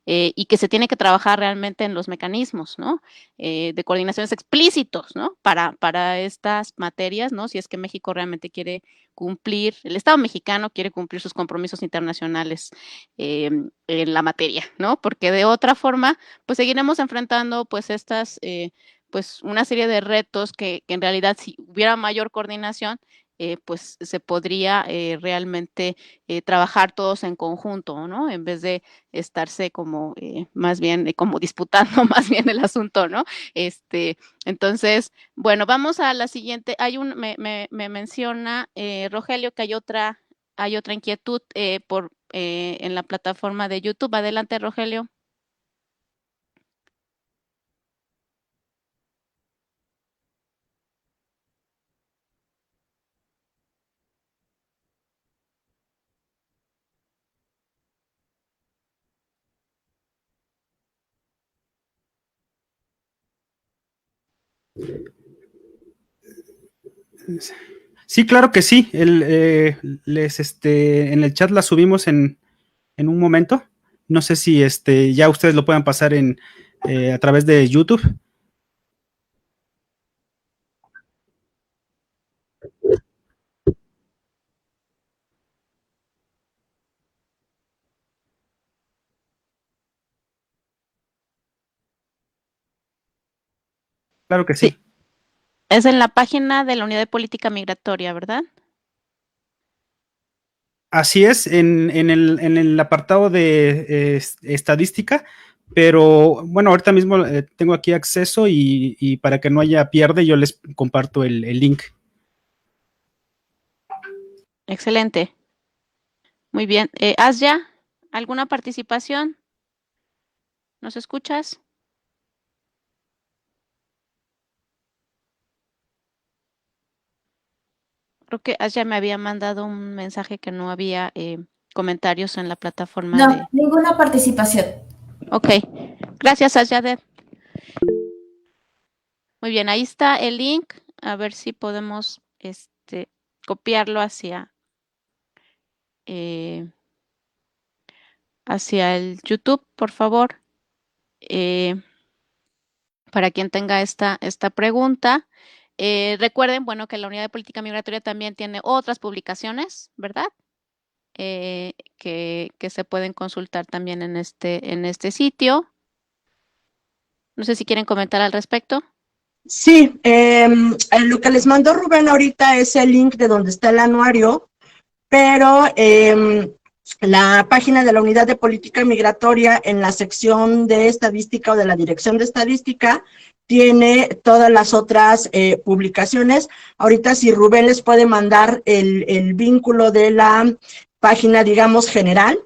Speaker 1: y que se tiene que trabajar realmente en los mecanismos, ¿no? De coordinaciones explícitos, ¿no? Para estas materias, ¿no? Si es que México realmente quiere cumplir, el Estado mexicano quiere cumplir sus compromisos internacionales en la materia, ¿no? Porque de otra forma, pues seguiremos enfrentando pues estas, pues una serie de retos que en realidad si hubiera mayor coordinación, pues se podría realmente trabajar todos en conjunto, ¿no? En vez de estarse como más bien como disputando más bien el asunto, ¿no? Entonces, bueno, vamos a la siguiente. Me menciona Rogelio que hay otra inquietud en la plataforma de YouTube. Adelante, Rogelio.
Speaker 3: Sí, claro que sí. En el chat la subimos en un momento. No sé si ya ustedes lo puedan pasar a través de YouTube. Claro que sí.
Speaker 1: Sí, es en la página de la Unidad de Política Migratoria, ¿verdad?
Speaker 3: Así es, en el apartado de estadística, pero bueno, ahorita mismo tengo aquí acceso y para que no haya pierde, yo les comparto el link.
Speaker 1: Excelente. Muy bien. Asya, ¿alguna participación? ¿Nos escuchas? Creo que Asya me había mandado un mensaje que no había comentarios en la plataforma
Speaker 5: No,
Speaker 1: de...
Speaker 5: ninguna participación.
Speaker 1: Ok, gracias Asyadet. Muy bien, ahí está el link. A ver si podemos copiarlo hacia el YouTube, por favor. Para quien tenga esta pregunta. Recuerden, bueno, que la Unidad de Política Migratoria también tiene otras publicaciones, ¿verdad? Que se pueden consultar también en este sitio. No sé si quieren comentar al respecto.
Speaker 2: Sí, lo que les mandó Rubén ahorita es el link de donde está el anuario, pero la página de la Unidad de Política Migratoria en la sección de estadística o de la Dirección de Estadística tiene todas las otras publicaciones. Ahorita si Rubén les puede mandar el vínculo de la página, digamos, general,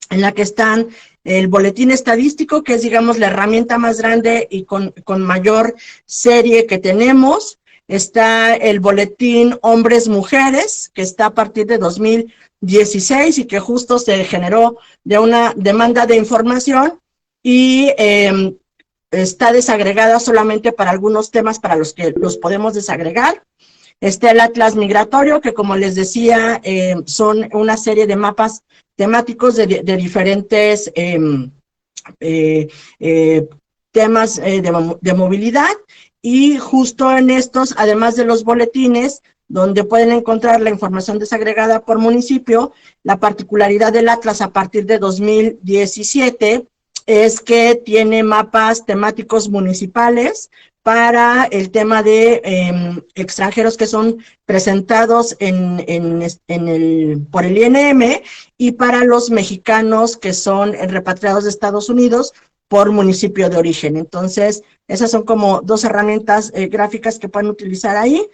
Speaker 2: en la que están el boletín estadístico, que es, digamos, la herramienta más grande y con mayor serie que tenemos. Está el boletín Hombres-Mujeres, que está a partir de 2016 y que justo se generó de una demanda de información y está desagregada solamente para algunos temas para los que los podemos desagregar. Está el Atlas Migratorio, que como les decía, son una serie de mapas temáticos de diferentes temas de movilidad, y justo en estos, además de los boletines, donde pueden encontrar la información desagregada por municipio. La particularidad del Atlas a partir de 2017 es que tiene mapas temáticos municipales para el tema de extranjeros que son presentados por el INM, y para los mexicanos que son repatriados de Estados Unidos por municipio de origen. Entonces, esas son como dos herramientas gráficas que pueden utilizar ahí.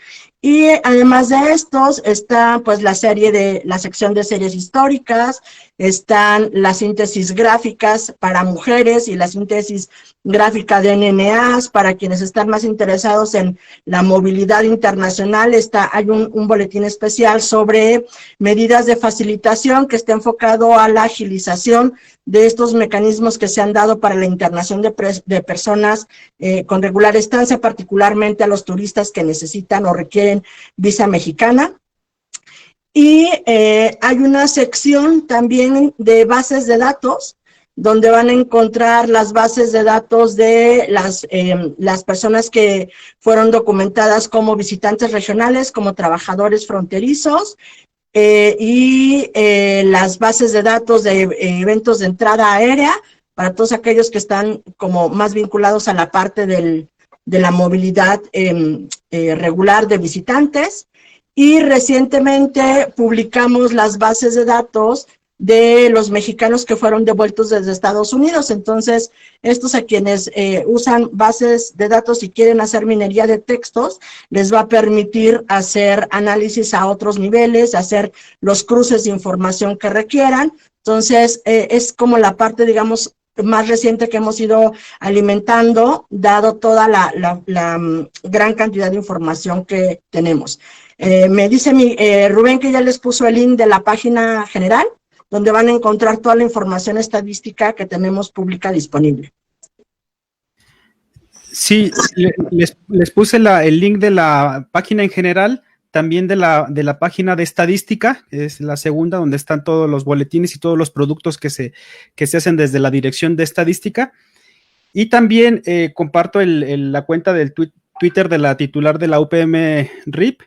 Speaker 2: Y además de estos, está pues la sección de series históricas, están las síntesis gráficas para mujeres y la síntesis gráfica de NNAs para quienes están más interesados en la movilidad internacional. Hay un boletín especial sobre medidas de facilitación que está enfocado a la agilización de estos mecanismos que se han dado para la internación de personas con regular estancia, particularmente a los turistas que necesitan o requieren visa mexicana. Y hay una sección también de bases de datos, donde van a encontrar las bases de datos de las personas que fueron documentadas como visitantes regionales, como trabajadores fronterizos, y las bases de datos de eventos de entrada aérea, para todos aquellos que están como más vinculados a la parte de la movilidad regular de visitantes. Y recientemente publicamos las bases de datos de los mexicanos que fueron devueltos desde Estados Unidos. Entonces, estos a quienes usan bases de datos y quieren hacer minería de textos, les va a permitir hacer análisis a otros niveles, hacer los cruces de información que requieran. Entonces, es como la parte, digamos, más reciente que hemos ido alimentando, dado toda la gran cantidad de información que tenemos. Me dice Rubén que ya les puso el link de la página general, donde van a encontrar toda la información estadística que tenemos pública disponible.
Speaker 3: Sí, les puse el link de la página en general, también de la página de estadística, es la segunda, donde están todos los boletines y todos los productos que se hacen desde la dirección de estadística. Y también comparto la cuenta del Twitter de la titular de la UPM RIP.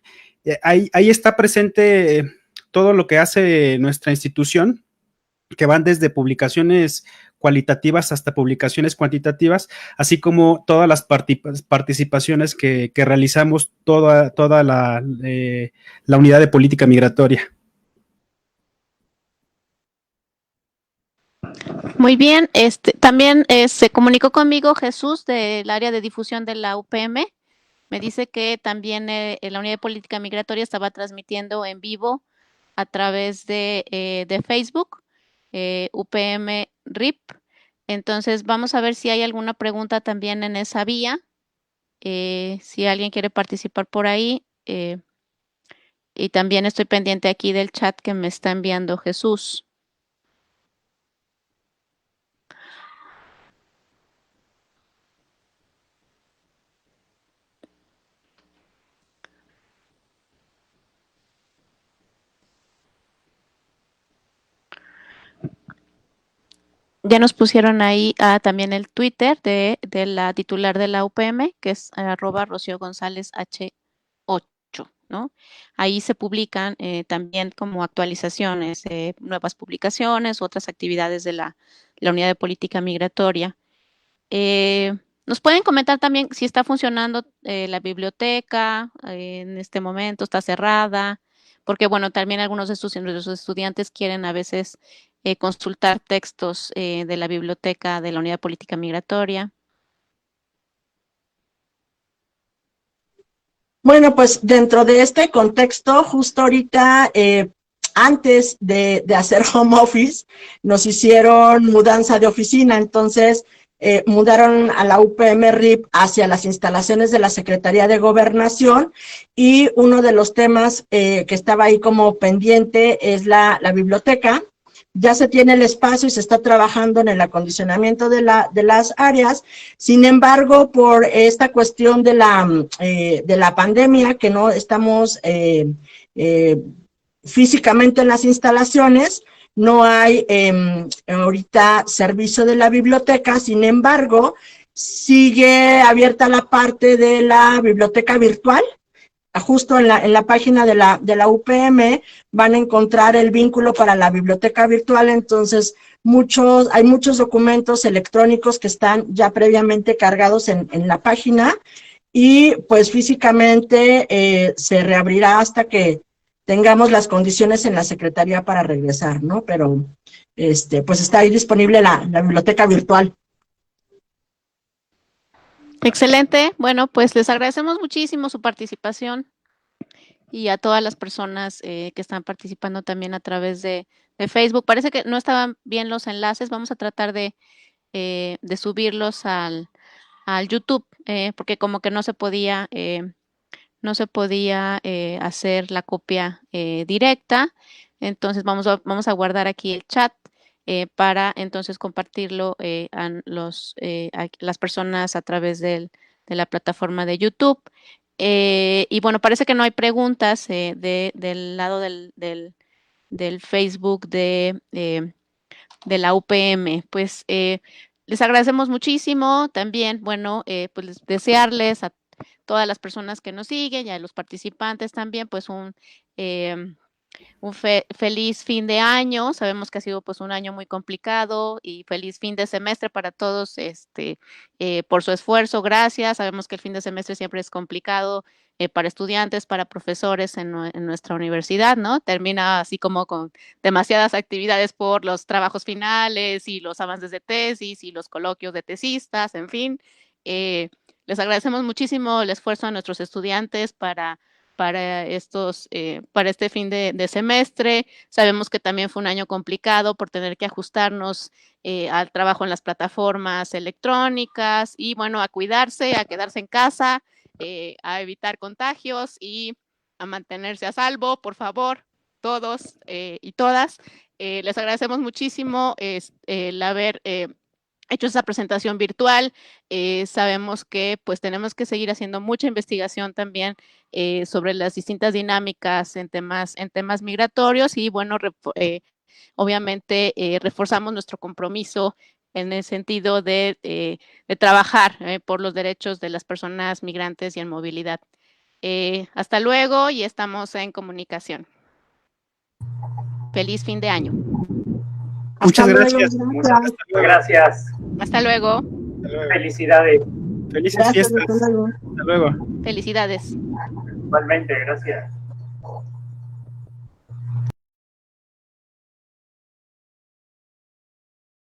Speaker 3: Ahí está presente todo lo que hace nuestra institución, que van desde publicaciones cualitativas hasta publicaciones cuantitativas, así como todas las participaciones que realizamos toda la unidad de política migratoria.
Speaker 1: Muy bien, también se comunicó conmigo Jesús del área de difusión de la UPM. Me dice que también la unidad de política migratoria estaba transmitiendo en vivo a través de Facebook, UPM RIP. Entonces vamos a ver si hay alguna pregunta también en esa vía, si alguien quiere participar por ahí, y también estoy pendiente aquí del chat que me está enviando Jesús. Ya nos pusieron ahí también el Twitter de la titular de la UPM, que es @RocioGonzálezH8, ¿no? Ahí se publican también como actualizaciones, nuevas publicaciones, otras actividades de la unidad de política migratoria. Nos pueden comentar también si está funcionando la biblioteca en este momento, está cerrada, porque bueno, también algunos de sus estudiantes quieren a veces consultar textos de la biblioteca de la unidad de política migratoria.
Speaker 2: Bueno, pues dentro de este contexto, justo ahorita, antes de hacer home office, nos hicieron mudanza de oficina, entonces mudaron a la UPM RIP hacia las instalaciones de la Secretaría de Gobernación, y uno de los temas que estaba ahí como pendiente es la biblioteca. Ya se tiene el espacio y se está trabajando en el acondicionamiento de las áreas. Sin embargo, por esta cuestión de la pandemia, que no estamos físicamente en las instalaciones, no hay ahorita servicio de la biblioteca. Sin embargo, sigue abierta la parte de la biblioteca virtual, justo en la página de la UPM van a encontrar el vínculo para la biblioteca virtual. Entonces hay muchos documentos electrónicos que están ya previamente cargados en la página, y pues físicamente se reabrirá hasta que tengamos las condiciones en la Secretaría para regresar, ¿no? Pero pues está ahí disponible la biblioteca virtual.
Speaker 1: Excelente. Bueno, pues les agradecemos muchísimo su participación y a todas las personas que están participando también a través de Facebook. Parece que no estaban bien los enlaces. Vamos a tratar de subirlos al YouTube, porque como que no se podía hacer la copia directa. Entonces vamos a guardar aquí el chat para entonces compartirlo a las personas a través de la plataforma de YouTube. Y bueno, parece que no hay preguntas del lado del Facebook de la UPM. Pues les agradecemos muchísimo también. Bueno, pues desearles a todas las personas que nos siguen y a los participantes también, pues un feliz fin de año. Sabemos que ha sido pues un año muy complicado, y feliz fin de semestre para todos, por su esfuerzo. Gracias. Sabemos que el fin de semestre siempre es complicado para estudiantes, para profesores en nuestra universidad, ¿no? Termina así como con demasiadas actividades por los trabajos finales y los avances de tesis y los coloquios de tesistas, en fin. Les agradecemos muchísimo el esfuerzo a nuestros estudiantes para este fin de semestre. Sabemos que también fue un año complicado por tener que ajustarnos al trabajo en las plataformas electrónicas, y bueno, a cuidarse, a quedarse en casa, a evitar contagios y a mantenerse a salvo, por favor, todos y todas. Les agradecemos muchísimo el haber hecho esa presentación virtual. Sabemos que pues tenemos que seguir haciendo mucha investigación también sobre las distintas dinámicas en temas migratorios, y bueno, obviamente reforzamos nuestro compromiso en el sentido de trabajar por los derechos de las personas migrantes y en movilidad. Hasta luego, y estamos en comunicación. Feliz fin de año.
Speaker 3: Muchas gracias.
Speaker 4: Muchas gracias.
Speaker 1: Hasta luego.
Speaker 4: Felicidades.
Speaker 3: Felices
Speaker 2: Gracias,
Speaker 3: fiestas.
Speaker 2: hasta luego.
Speaker 3: Hasta luego.
Speaker 1: Felicidades.
Speaker 4: Igualmente, gracias.